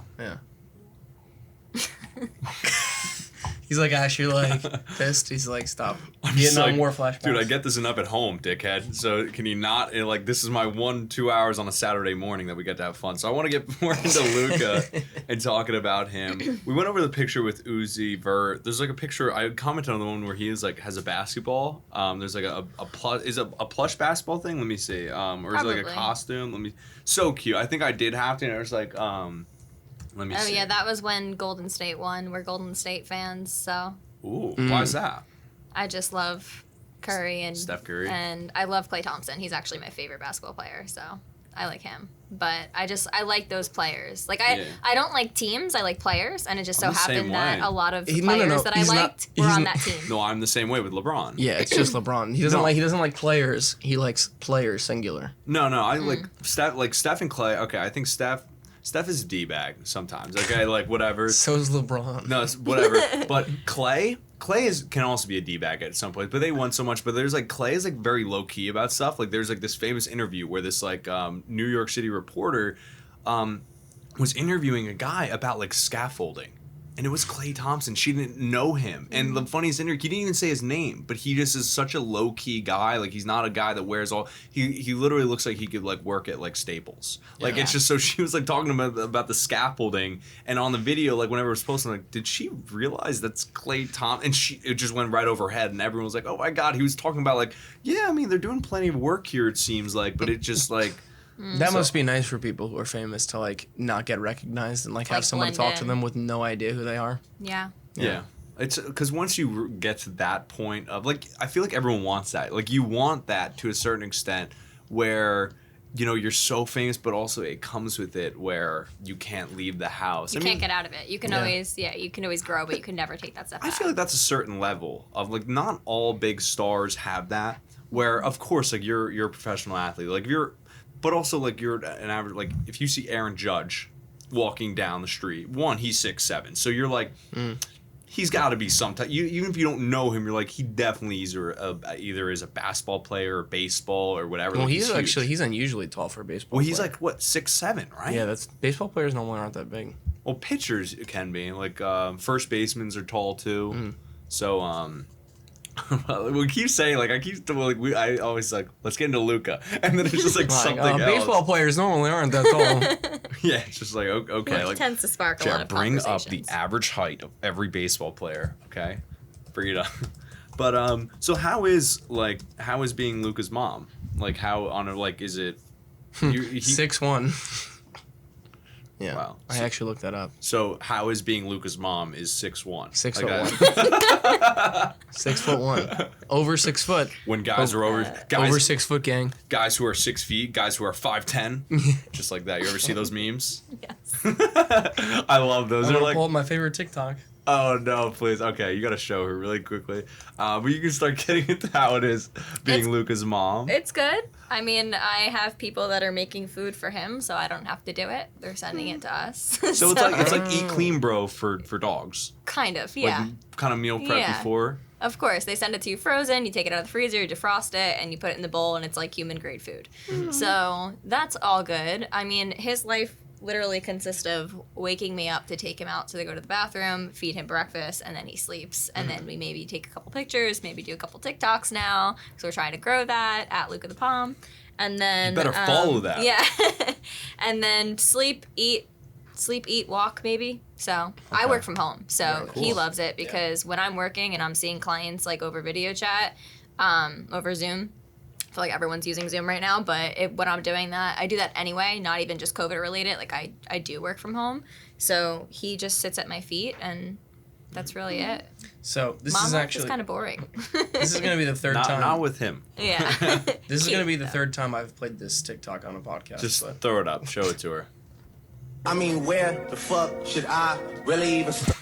He's like, Ash, you're like pissed. He's like, stop. Vietnam War flashbacks. Dude, I get this enough at home, dickhead. So can you not? Like, this is my 1-2 hours on a Saturday morning that we get to have fun. So I want to get more into Luca and talking about him. We went over the picture with Uzi Vert. There's like a picture. I commented on the one where he is like has a basketball. There's like a plush. Is it a plush basketball thing? Let me see. Or is it like a costume? So cute. I think I did have to. And I was like, let me see. Yeah, that was when Golden State won. We're Golden State fans, so. Ooh, why is that? I just love Curry and Steph Curry. And I love Klay Thompson. He's actually my favorite basketball player, so I like him. But I like those players. Like I don't like teams, I like players, and it just so happened that a lot of players that I liked were on that team. No, I'm the same way with LeBron. Yeah, it's just LeBron. He doesn't like players. He likes players singular. No, I like Steph and Klay. Okay, I think Steph is a D-bag sometimes. Okay, like whatever. So is LeBron. No, it's whatever. But Klay can also be a D-bag at some point. But they won so much. But there's like Klay is like very low key about stuff. Like there's like this famous interview where this like New York City reporter was interviewing a guy about like scaffolding. And it was Klay Thompson. She didn't know him. And the funniest interview, he didn't even say his name, but he just is such a low-key guy. Like, he's not a guy that wears all... He literally looks like he could, like, work at, like, Staples. Like, it's just so... She was, like, talking about the scaffolding. And on the video, like, whenever it was posted, I'm like, did she realize that's Klay Thompson? And it just went right over her head. And everyone was like, oh, my God. He was talking about, like, yeah, I mean, they're doing plenty of work here, it seems like. But it just, like... That must be nice for people who are famous to like not get recognized and like have someone talk to them with no idea who they are. Yeah. It's because once you get to that point of like, I feel like everyone wants that. Like you want that to a certain extent where, you know, you're so famous, but also it comes with it where you can't leave the house. You can't get out of it. You can you can always grow, but you can never take that step I feel like that's a certain level of like, not all big stars have that where of course, like you're a professional athlete. Like but also, like, you're an average... Like, if you see Aaron Judge walking down the street, he's 6'7". So you're like, he's got to be some type... Even if you don't know him, you're like, he definitely either is a basketball player or baseball or whatever. Well, like, he's unusually tall for a baseball player. Well, he's like, what, 6'7", right? Yeah, baseball players normally aren't that big. Well, pitchers can be. Like, first basemans are tall, too. So, we keep saying I always like let's get into Luca, and then it's just like something else. Baseball players normally aren't that tall. Yeah, it's just like okay, like tends to spark a lot of bring conversations. up the average height of every baseball player. Okay, bring it up. But so how is being Luca's mom? Like is it 6'1". Yeah. Wow. I actually looked that up. So how is being Luca's mom is 6'1". 6'1". 6'1". Over 6 foot. When guys are over 6 foot, gang. Guys who are 6 feet, guys who are 5'10", just like that. You ever see those memes? Yes. I love those. I'm They're gonna like, pull up my favorite TikTok. oh no, please. Okay, you gotta show her really quickly. But you can start getting into how it is being Luca's mom. It's good. I mean, I have people that are making food for him, so I don't have to do it. They're sending it to us. So it's like Eat Clean Bro for dogs. Kind of, yeah. Like kind of meal prep before. Of course, they send it to you frozen. You take it out of the freezer, you defrost it, and you put it in the bowl, and it's like human grade food. So that's all good. I mean, his life literally consists of waking me up to take him out to go to the bathroom, feed him breakfast, and then he sleeps. And then we maybe take a couple pictures, maybe do a couple TikToks now, because we're trying to grow that at LuccathePom. And then... You better follow that. Yeah. And then sleep, eat, walk, maybe. So I work from home, so he loves it because when I'm working and I'm seeing clients like over video chat, over Zoom, I feel like everyone's using Zoom right now, but when I'm doing that, I do that anyway, not even just COVID related. Like I do work from home. So he just sits at my feet and that's really it. So this Mom is life actually is kind of boring. This is going to be the third time. Not with him. Yeah. This is going to be the third time I've played this TikTok on a podcast. Just throw it up. Show it to her. I mean, where the fuck should I really even start?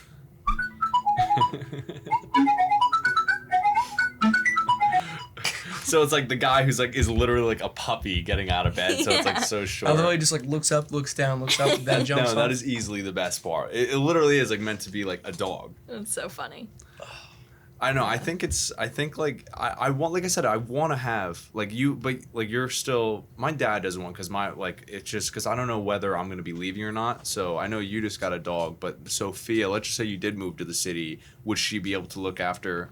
So it's like the guy who's like is literally like a puppy getting out of bed. So it's like so short. Although he just like looks up, looks down, looks up, that jumps. No, that is easily the best part. It literally is like meant to be like a dog. It's so funny. I know. I think like I want, like I said, I want to have like you, but like you're still. My dad doesn't want, because it's just because I don't know whether I'm gonna be leaving or not. So I know you just got a dog, but Sophia, let's just say you did move to the city, would she be able to look after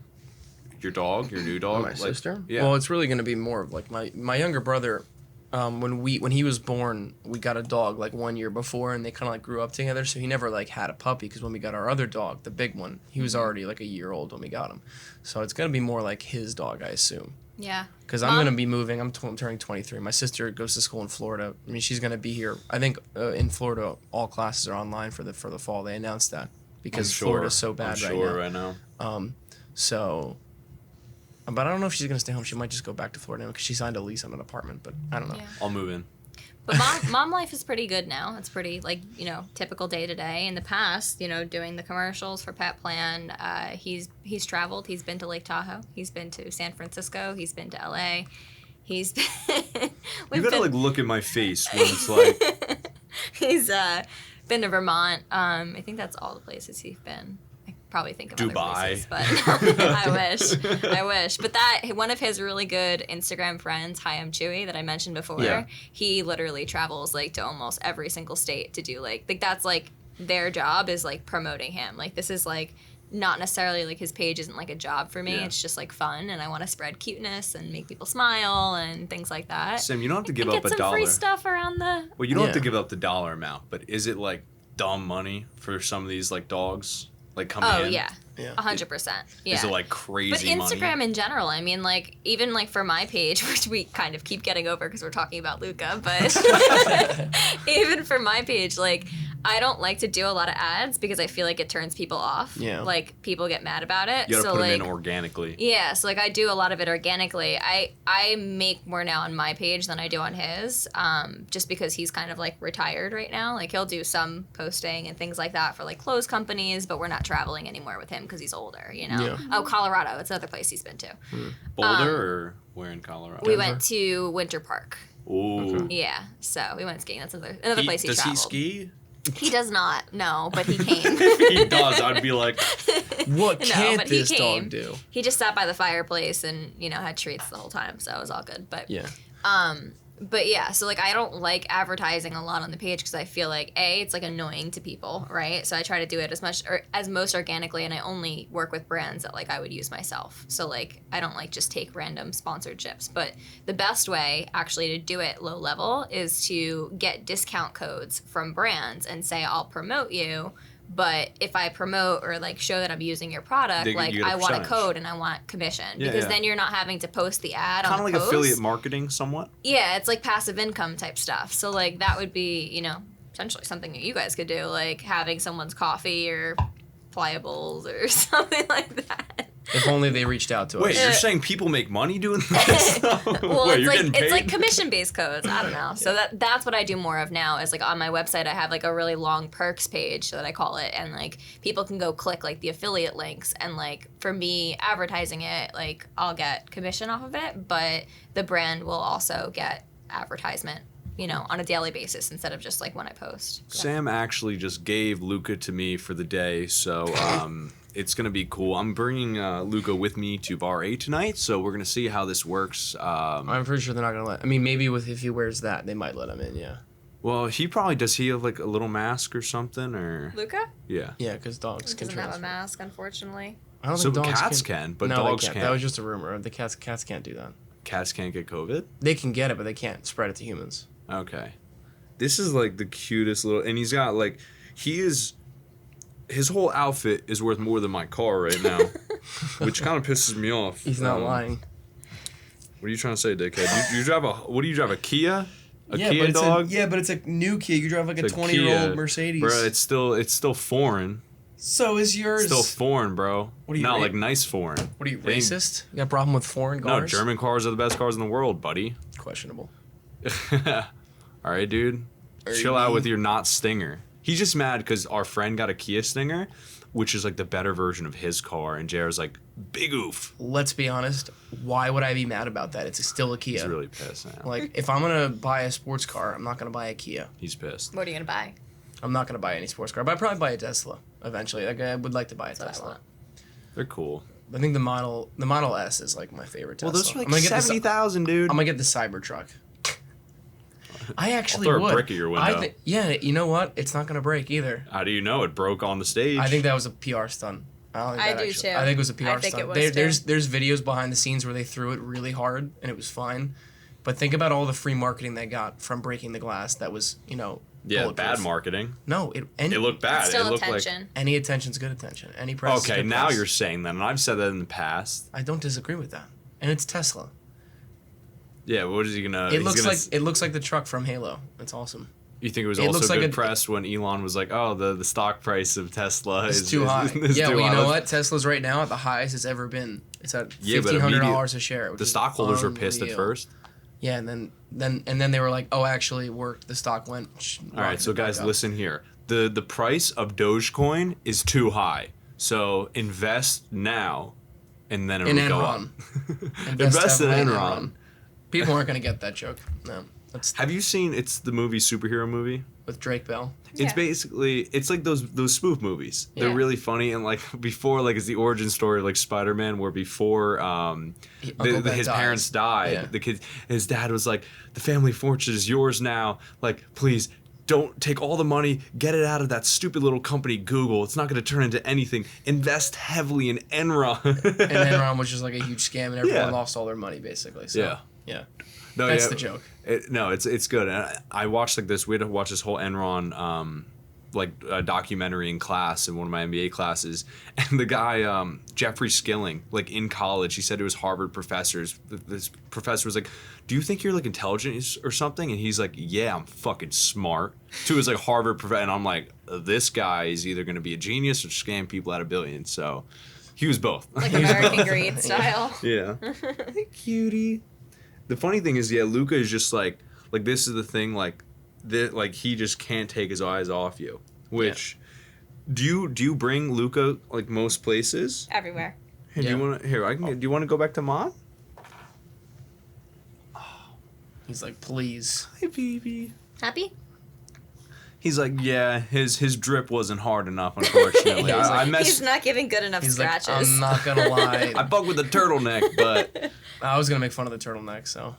your dog, your new dog? My sister? Yeah. Well, it's really gonna be more of like my younger brother. When he was born, we got a dog like 1 year before, and they kind of like grew up together. So he never like had a puppy, because when we got our other dog, the big one, he was already like a year old when we got him. So it's gonna be more like his dog, I assume. Yeah. Because I'm gonna be moving. I'm turning 23. My sister goes to school in Florida. I mean, she's gonna be here. I think in Florida, all classes are online for the fall. They announced that because Florida's so bad right now. So. But I don't know if she's going to stay home. She might just go back to Florida because she signed a lease on an apartment, but I don't know. Yeah. I'll move in. But mom life is pretty good now. It's pretty, like, typical day to day. In the past, doing the commercials for Pet Plan, he's traveled. He's been to Lake Tahoe. He's been to San Francisco. He's been to LA. He's been... You gotta, like, look at my face when it's like... He's been to Vermont. I think that's all the places he's been. Probably think of Dubai. other places, but I wish. But one of his really good Instagram friends, Hi, I'm Chewy, that I mentioned before, he literally travels like to almost every single state to do like that's like their job is like promoting him. Like this is like not necessarily like his page isn't like a job for me. Yeah. It's just like fun, and I want to spread cuteness and make people smile and things like that. Sam, you don't have to give up get a some dollar. free stuff around the. Well, you don't have to give up the dollar amount, but is it like dumb money for some of these like dogs? Like coming in? Oh, yeah. 100%. Yeah. Is it like crazy But Instagram money? in general, I mean, like, even like for my page, which we kind of keep getting over because we're talking about Luca, but even for my page, like, I don't like to do a lot of ads because I feel like it turns people off. Yeah. Like, people get mad about it. You gotta put like, them in organically. Yeah, so like I do a lot of it organically. I make more now on my page than I do on his, just because he's kind of like retired right now. Like he'll do some posting and things like that for like clothes companies, but we're not traveling anymore with him because he's older, Yeah. Oh, Colorado, it's another place he's been to. Boulder or where in Colorado? We went to Winter Park. Ooh. Okay. Yeah, so we went skiing. That's another place he does traveled. Does he ski? He does not, no, but he came. If he does, I'd be like, what can't but he this came. dog do? He just sat by the fireplace and, had treats the whole time, so it was all good. But Yeah. But yeah, so like I don't like advertising a lot on the page because I feel like it's like annoying to people, right? So I try to do it as most organically, and I only work with brands that like I would use myself. So like I don't like just take random sponsorships. But the best way actually to do it low level is to get discount codes from brands and say I'll promote you. But if I promote or like show that I'm using your product, you like get a I want a percentage. code and I want commission, Yeah, because yeah. then you're not having to post the ad kind on of the like post. affiliate marketing somewhat. Yeah, it's like passive income type stuff. So like that would be, potentially something that you guys could do, like having someone's coffee or pliables or something like that. If only they reached out to Wait, us. you're saying people make money doing this? Well, Wait, it's you're like getting paid? it's like commission based codes. I don't know. So that's what I do more of now is like on my website I have like a really long perks page that I call it, and like people can go click like the affiliate links, and like for me advertising it, like I'll get commission off of it, but the brand will also get advertisement, on a daily basis instead of just like when I post. Sam actually just gave Luca to me for the day, so it's going to be cool. I'm bringing Luca with me to Bar A tonight, so we're going to see how this works. I'm pretty sure they're not gonna let. I mean, maybe if he wears that, they might let him in. Yeah. Well, does he have like a little mask or something, or? Luca? Yeah. Yeah, because dogs He can doesn't have a transfer. mask, unfortunately. I don't So think dogs cats can, but no, dogs they can't. can't. That was just a rumor. The cats can't do that. Cats can't get COVID? They can get it, but they can't spread it to humans. Okay. This is like the cutest little, and he's got like, his whole outfit is worth more than my car right now, which kind of pisses me off. He's not lying. What are you trying to say, dickhead? You drive what do you drive, a Kia? A Yeah, Kia but it's dog? but it's a new Kia. You drive like It's a 20-year-old Kia. Mercedes. Bro, it's still foreign. So is yours. Still foreign, bro. What are you, Not ra- like nice foreign. What are you, They ain't- racist? You got a problem with foreign cars? No, German cars are the best cars in the world, buddy. Questionable. All right, dude. Are Chill you out mean? with your not Stinger. He's just mad because our friend got a Kia Stinger, which is like the better version of his car, and JR's like, big oof. Let's be honest. Why would I be mad about that? It's still a Kia. He's really pissed now. Like, if I'm gonna buy a sports car, I'm not gonna buy a Kia. He's pissed. What are you gonna buy? I'm not gonna buy any sports car, but I'd probably buy a Tesla eventually. Like, I would like to buy a That's what I Tesla. want. They're cool. I think the Model S is like my favorite Tesla. Well, those are I'm like gonna get the 70,000, dude. I'm gonna get the Cybertruck. I actually throw a would. brick at your window. Yeah, you know what? It's not gonna break either. How do you know it broke on the stage? I think that was a PR stunt. I do too. I think it was a PR I think stunt. it was too. There's videos behind the scenes where they threw it really hard and it was fine. But think about all the free marketing they got from breaking the glass. That was, yeah, bulletproof. bad marketing. No, It looked bad. It's still it looked attention. any attention's good attention. Any press. is Okay, good now press. you're saying that, and I've said that in the past. I don't disagree with that. And it's Tesla. Yeah, what is he gonna? It looks like the truck from Halo. It's awesome. You think it was it also looks like good a- press when Elon was like, "Oh, the stock price of Tesla It's is too high. is Yeah, too well, you high." know what? Tesla's right now at the highest it's ever been. It's at Yeah, but $1,500 a share. Which The is stockholders were pissed at unreal. first. Yeah, and then they were like, "Oh, actually, it worked. The stock went." All right, so guys, listen here. The price of Dogecoin is too high. So invest now, and then it In will go up. Enron. Invest in heavily Enron. People aren't gonna get that joke. No, that's Have you seen? It's the movie superhero movie. with Drake Bell. It's Yeah. basically it's like those spoof movies. They're Yeah. really funny and like before like it's the origin story of, like Spider-Man where before Uncle Ben his dies. parents died. Yeah. The kid his dad was like the family fortune is yours now. Like please don't take all the money, get it out of that stupid little company Google. It's not going to turn into anything. Invest heavily in Enron. And Enron was just like a huge scam, and everyone Yeah. lost all their money basically. So, Yeah. yeah. No, That's yeah, the joke. No, it's good. And I watched like this. We had to watch this whole Enron like a documentary in class in one of my MBA classes, and the guy Jeffrey Skilling, like in college, he said to his Harvard professors. This professor was like, "Do you think you're like intelligent or something?" And he's like, "Yeah, I'm fucking smart." To his like Harvard professor, and I'm like, "This guy is either going to be a genius or scam people out of billions." So he was both. Like American Greed style. Yeah. Hey, cutie. The funny thing is, yeah, Luca is just like this is the thing, like he just can't take his eyes off you. Which, do you bring Luca like most places? Everywhere. Hey, do you want to do you want to go back to Mom? He's like, "Please." Hi, baby. Happy? He's like, yeah, his drip wasn't hard enough, unfortunately. Yeah, he's I like- messed. He's not giving good enough He's like, scratches. "I'm not gonna lie." I bugged with the turtleneck, but I was gonna make fun of the turtleneck, so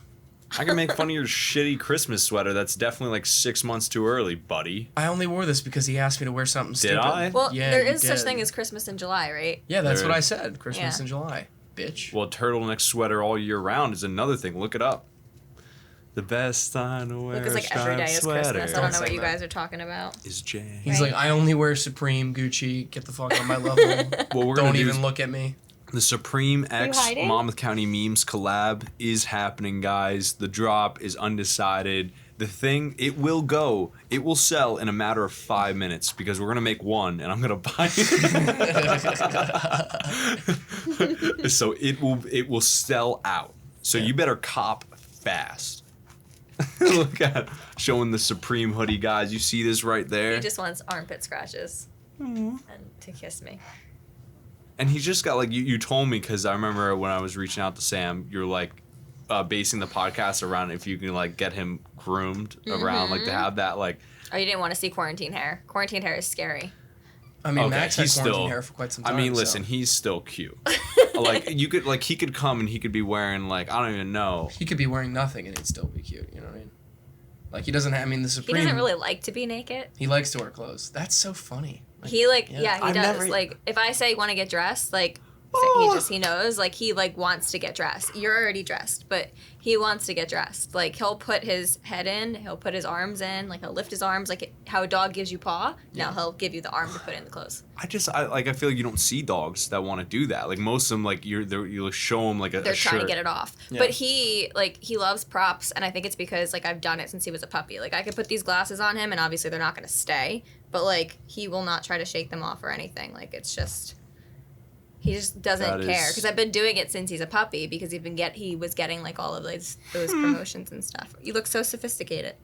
I can make fun of your shitty Christmas sweater. That's definitely like 6 months too early, buddy. I only wore this because he asked me to wear something stupid. I? Well, Yeah, there you is such did. thing as Christmas in July, right? Yeah, that's There what I is. said. Christmas Yeah. in July, bitch. Well, turtleneck sweater all year round is another thing. Look it up. The best time to wear Because like a every day is striped Christmas. I sweater don't know what say you that. guys are talking about. is Jay. He's Right. like, "I only wear Supreme, Gucci. Get the fuck on my level. What we're gonna Don't do even is- look at me." The Supreme X hiding? Monmouth County Memes collab is happening, guys. The drop is undecided. The thing, it will go. It will sell in a matter of 5 minutes because we're gonna make one, and I'm gonna buy it. So it will sell out. So you better cop fast. Look at showing the Supreme hoodie, guys. You see this right there? He just wants armpit scratches and to kiss me. And he's just got like you told me because I remember when I was reaching out to Sam, you're like basing the podcast around if you can like get him groomed around like to have that like. Oh, you didn't want to see quarantine hair. Quarantine hair is scary. I mean, Okay, Max had he's quarantine still- hair for quite some I time. mean, so- listen, he's still cute. Like you could like he could come and he could be wearing like I don't even know. he could be wearing nothing and he'd still be cute. You know what I mean? Like he doesn't. I mean, the He Supreme. doesn't really like to be naked. He likes to wear clothes. That's so funny. Like, He like yeah. yeah, he I've does. never- Like if I say want to get dressed, like Oh. he knows like he like wants to get dressed. You're already dressed, but he wants to get dressed. Like he'll put his head in, he'll put his arms in, like he'll lift his arms like how a dog gives you paw. Now he'll give you the arm to put in the clothes. I feel like you don't see dogs that want to do that. Like most of them, like you'll show them like a They're trying to shirt. get it off. Yeah. But he loves props, and I think it's because like I've done it since he was a puppy. Like I could put these glasses on him, and obviously they're not gonna stay, but like he will not try to shake them off or anything. Like it's just. He just doesn't That care is- because I've been doing it since he's a puppy because he was getting like all of those promotions and stuff. You look so sophisticated.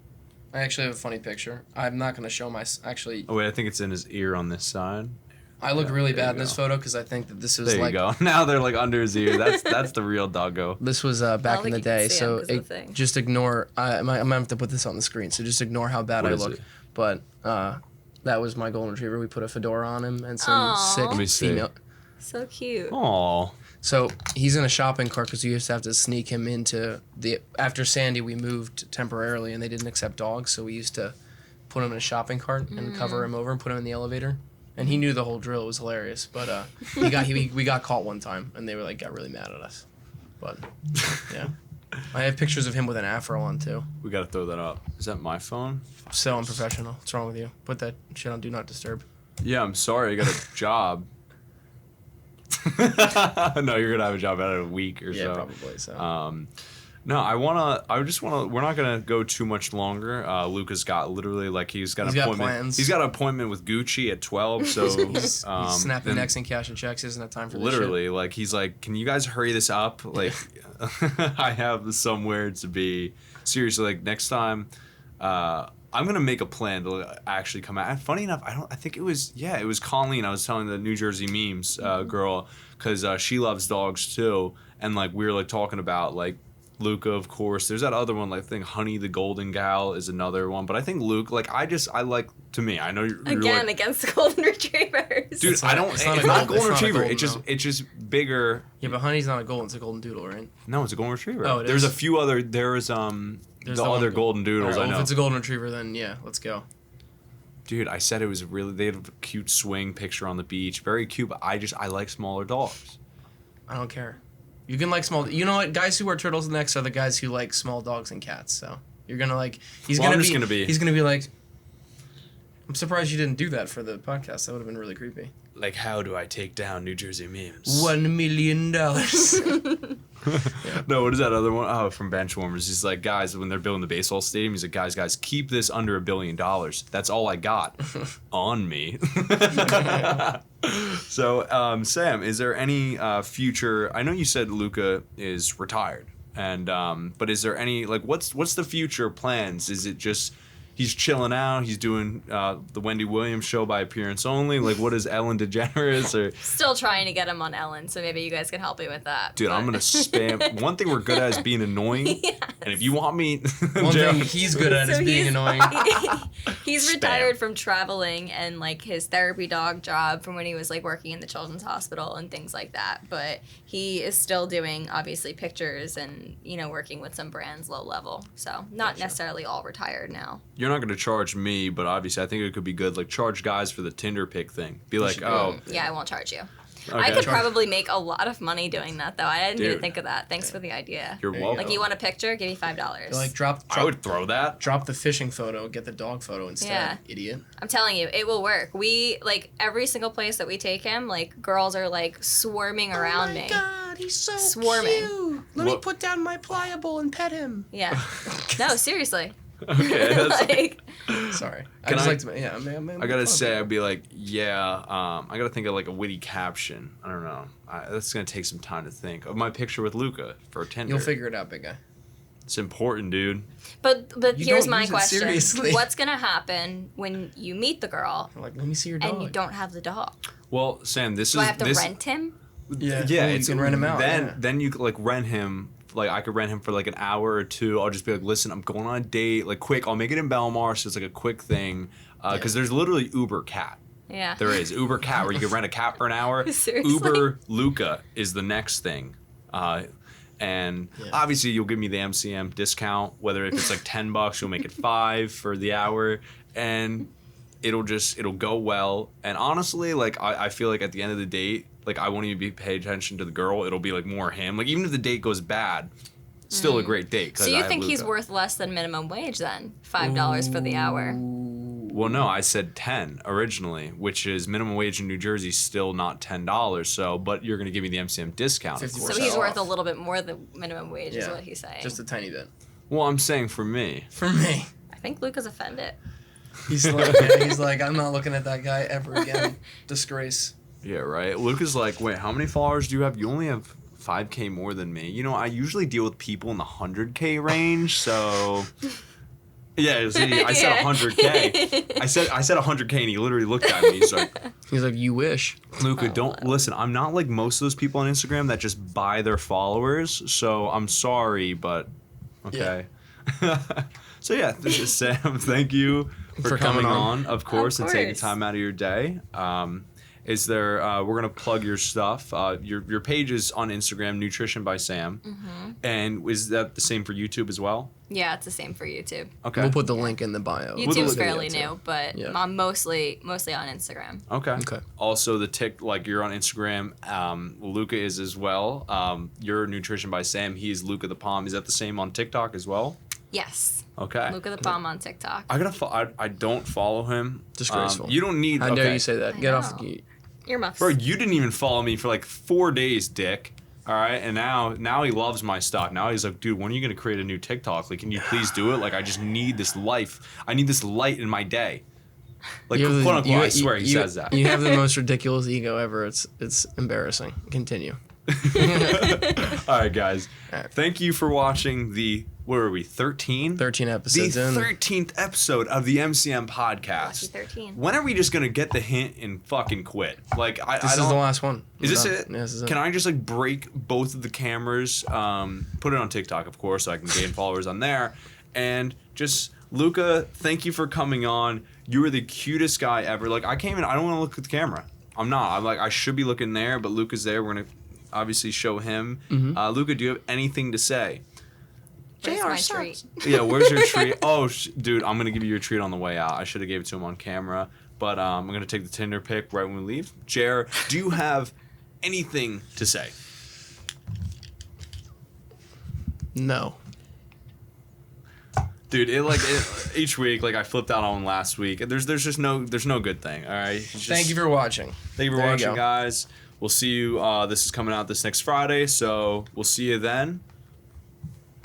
I actually have a funny picture. I'm not gonna show my. Actually, Oh wait, I think it's in his ear on this side. I look Yeah, really there bad you in this go. photo because I think that this was There you like. go. Now they're like under his ear. That's the real doggo. This was back in think the you can day, see 'em so 'cause of the thing. just ignore. I'm gonna have to put this on the screen, so just ignore how bad What I is look. it? But that was my golden retriever. We put a fedora on him and some Aw. sick Let me see. female. So cute. Aw. So he's in a shopping cart because we used to have to sneak him into the. After Sandy, we moved temporarily, and they didn't accept dogs, so we used to put him in a shopping cart and cover him over and put him in the elevator. And he knew the whole drill. It was hilarious, but we got caught one time, and they were like got really mad at us. But yeah, I have pictures of him with an afro on too. We gotta throw that up. Is that my phone? So unprofessional. What's wrong with you? Put that shit on Do Not Disturb. Yeah, I'm sorry. I got a job. No, you're gonna have a job out of a week or Yeah, so. probably. So. No, we're not gonna go too much longer. Luca's got literally like he's got He's an got appointment. plans. He's got an appointment with Gucci at 12. So He's snapping then necks and cashing checks. He doesn't have time for this literally, like he's like, can you guys hurry this up? Like, I have somewhere to be. Seriously, like next time, I'm gonna make a plan to actually come out. And funny enough, I think it was Colleen. I was telling the New Jersey memes girl because she loves dogs too, and like we were like talking about like Luca, of course. There's that other one, like I think Honey the Golden Gal is another one, but I think Luke, like I like to me. I know you're Again, like, against the golden retrievers. dude. It's I not- don't. it's It's not not, a golden gold- it's not a retriever. golden, It's just bigger. Yeah, but Honey's not a golden. It's a golden doodle, right? No, it's a golden retriever. Oh, it There's is? a few other. There's There's the one other go- golden doodles. Alright, I well, know. if it's a golden retriever, then yeah, let's go. Dude, I said it was really. They had a cute swing picture on the beach, very cute. But I like smaller dogs. I don't care. You can like small. You know what? Guys who wear turtlenecks are the guys who like small dogs and cats. So you're gonna like. He's Well, gonna I'm be. just gonna be- He's gonna be like. I'm surprised you didn't do that for the podcast. That would have been really creepy. Like, how do I take down New Jersey memes? $1 million. No, what is that other one? Oh, from Benchwarmers. He's like, guys, when they're building the baseball stadium, he's like, guys, keep this under $1 billion. That's all I got on me. So, Sam, is there any future? I know you said Luca is retired, and but is there any like what's the future plans? Is it just he's chilling out? He's doing the Wendy Williams show by appearance only. Like, what is Ellen DeGeneres or? Still trying to get him on Ellen, so maybe you guys can help me with that. Dude, I'm gonna spam. One thing we're good at is being annoying, and if you want me, One thing he's good at is being annoying. He's Spam. retired from traveling and like his therapy dog job from when he was like working in the children's hospital and things like that. But he is still doing obviously pictures and working with some brands low level. So not necessarily all retired now. You're not gonna charge me, but obviously I think it could be good. Like charge guys for the Tinder pick thing. Be like, should do oh, Yeah, I won't charge you. okay. I could probably make a lot of money doing that though. I didn't even Dude. think of that. Thanks for the idea. You're There you welcome. Like you want a picture? Give me $5. Like drop I would throw that. drop the fishing photo, get the dog photo instead. Yeah. Idiot. I'm telling you, it will work. We like every single place that we take him, like girls are like swarming around me. God, he's so Swarming. cute. Let me What- put down my pliable and pet him. Yeah. No, seriously. Okay. That's, Like, Sorry. Can I just I- like to. Yeah, man. I gotta say, I'd be like, yeah. I gotta think of like a witty caption. I don't know. That's gonna take some time to think of my picture with Luca for Tinder. You'll figure it out, big guy. It's important, dude. but You here's don't my use it question. seriously. What's gonna happen when you meet the girl I'm like, let me see your dog. and you don't have the dog? Well, Sam, this Do is I have to this. rent him? Yeah, Yeah, well, you it's can rent him out, Then yeah. then you could like rent him. Like I could rent him for like an hour or two. I'll just be like, listen, I'm going on a date. Like quick, I'll make it in Belmar, so it's like a quick thing. Because there's literally Uber Cat. Yeah. There is Uber Cat where you can rent a cat for an hour. Seriously? Uber Luca is the next thing. And obviously you'll give me the MCM discount, whether if it's like $10, you'll make it $5 for the hour. And it'll go well. And honestly, like I feel like at the end of the date, like I won't even be paying attention to the girl. It'll be like more him. Like even if the date goes bad, still a great date. 'cause So I you have think he's Luca. worth less than minimum wage then? $5 for the hour. Well, no, I said 10 originally, which is minimum wage in New Jersey still not $10. So, but you're gonna give me the MCM discount, of 50%. course. So he's off. worth a little bit more than minimum wage is Yeah. what he's saying. Just a tiny bit. Well, I'm saying for me. For me. I think Luca's offended. He's like, I'm not looking at that guy ever again. Disgrace. Yeah, right. Luca's like, wait, how many followers do you have? You only have 5K more than me. I usually deal with people in the 100K range, so Yeah, see, I said 100K. I said 100K, and he literally looked at me. He's like, you wish. Luca, don't listen. I'm not like most of those people on Instagram that just buy their followers. So I'm sorry, but okay. Yeah. So yeah, this is Sam. Thank you for coming on, of course, and taking time out of your day. Is there? We're gonna plug your stuff. Your page is on Instagram, NutritionbySam, and is that the same for YouTube as well? Yeah, it's the same for YouTube. Okay. We'll put the link in the bio. YouTube's fairly new, but I'm mostly on Instagram. Okay. Also, like you're on Instagram. Luca is as well. You're Nutrition by Sam. He is LuccathePom. Is that the same on TikTok as well? Yes. Okay. LuccathePom on TikTok. I don't follow him. Disgraceful. You don't need. How dare you say that? Get off the. Earmuffs. Bro, you didn't even follow me for like 4 days, dick. All right, and now he loves my stuff. Now he's like, dude, when are you gonna create a new TikTok? Like, can you please do it? Like, I just need this life. I need this light in my day. Like, quote unquote, I swear he says that. You have the most ridiculous ego ever. It's embarrassing. Continue. All right, guys. All right. Thank you for watching the. What are we? 13? 13 episodes in. The 13th episode of the MCM podcast. Lucky 13. When are we just gonna get the hint and fucking quit? Like, This is the last one. Is this it? Yeah, this is it. Can I just like break both of the cameras? Put it on TikTok, of course, so I can gain followers on there. And just Luca, thank you for coming on. You were the cutest guy ever. Like, I don't want to look at the camera. I'm not. I'm like, I should be looking there, but Luca's there. We're gonna obviously show him. Luca, do you have anything to say? Where's my treat? Yeah, where's your treat? Oh, dude, I'm gonna give you your treat on the way out. I should have gave it to him on camera, but I'm gonna take the Tinder pic right when we leave. Jer, do you have anything to say? No. Dude, each week, like I flipped out on last week. There's just no good thing. All right. Thank you for watching. Thank you for watching, guys. We'll see you. This is coming out this next Friday, so we'll see you then.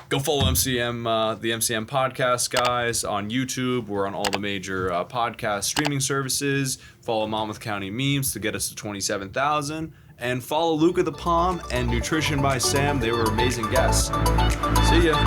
Go follow MCM, the MCM podcast, guys, on YouTube. We're on all the major podcast streaming services. Follow Monmouth County Memes to get us to 27,000. And follow LuccathePom and Nutrition by Sam. They were amazing guests. See ya.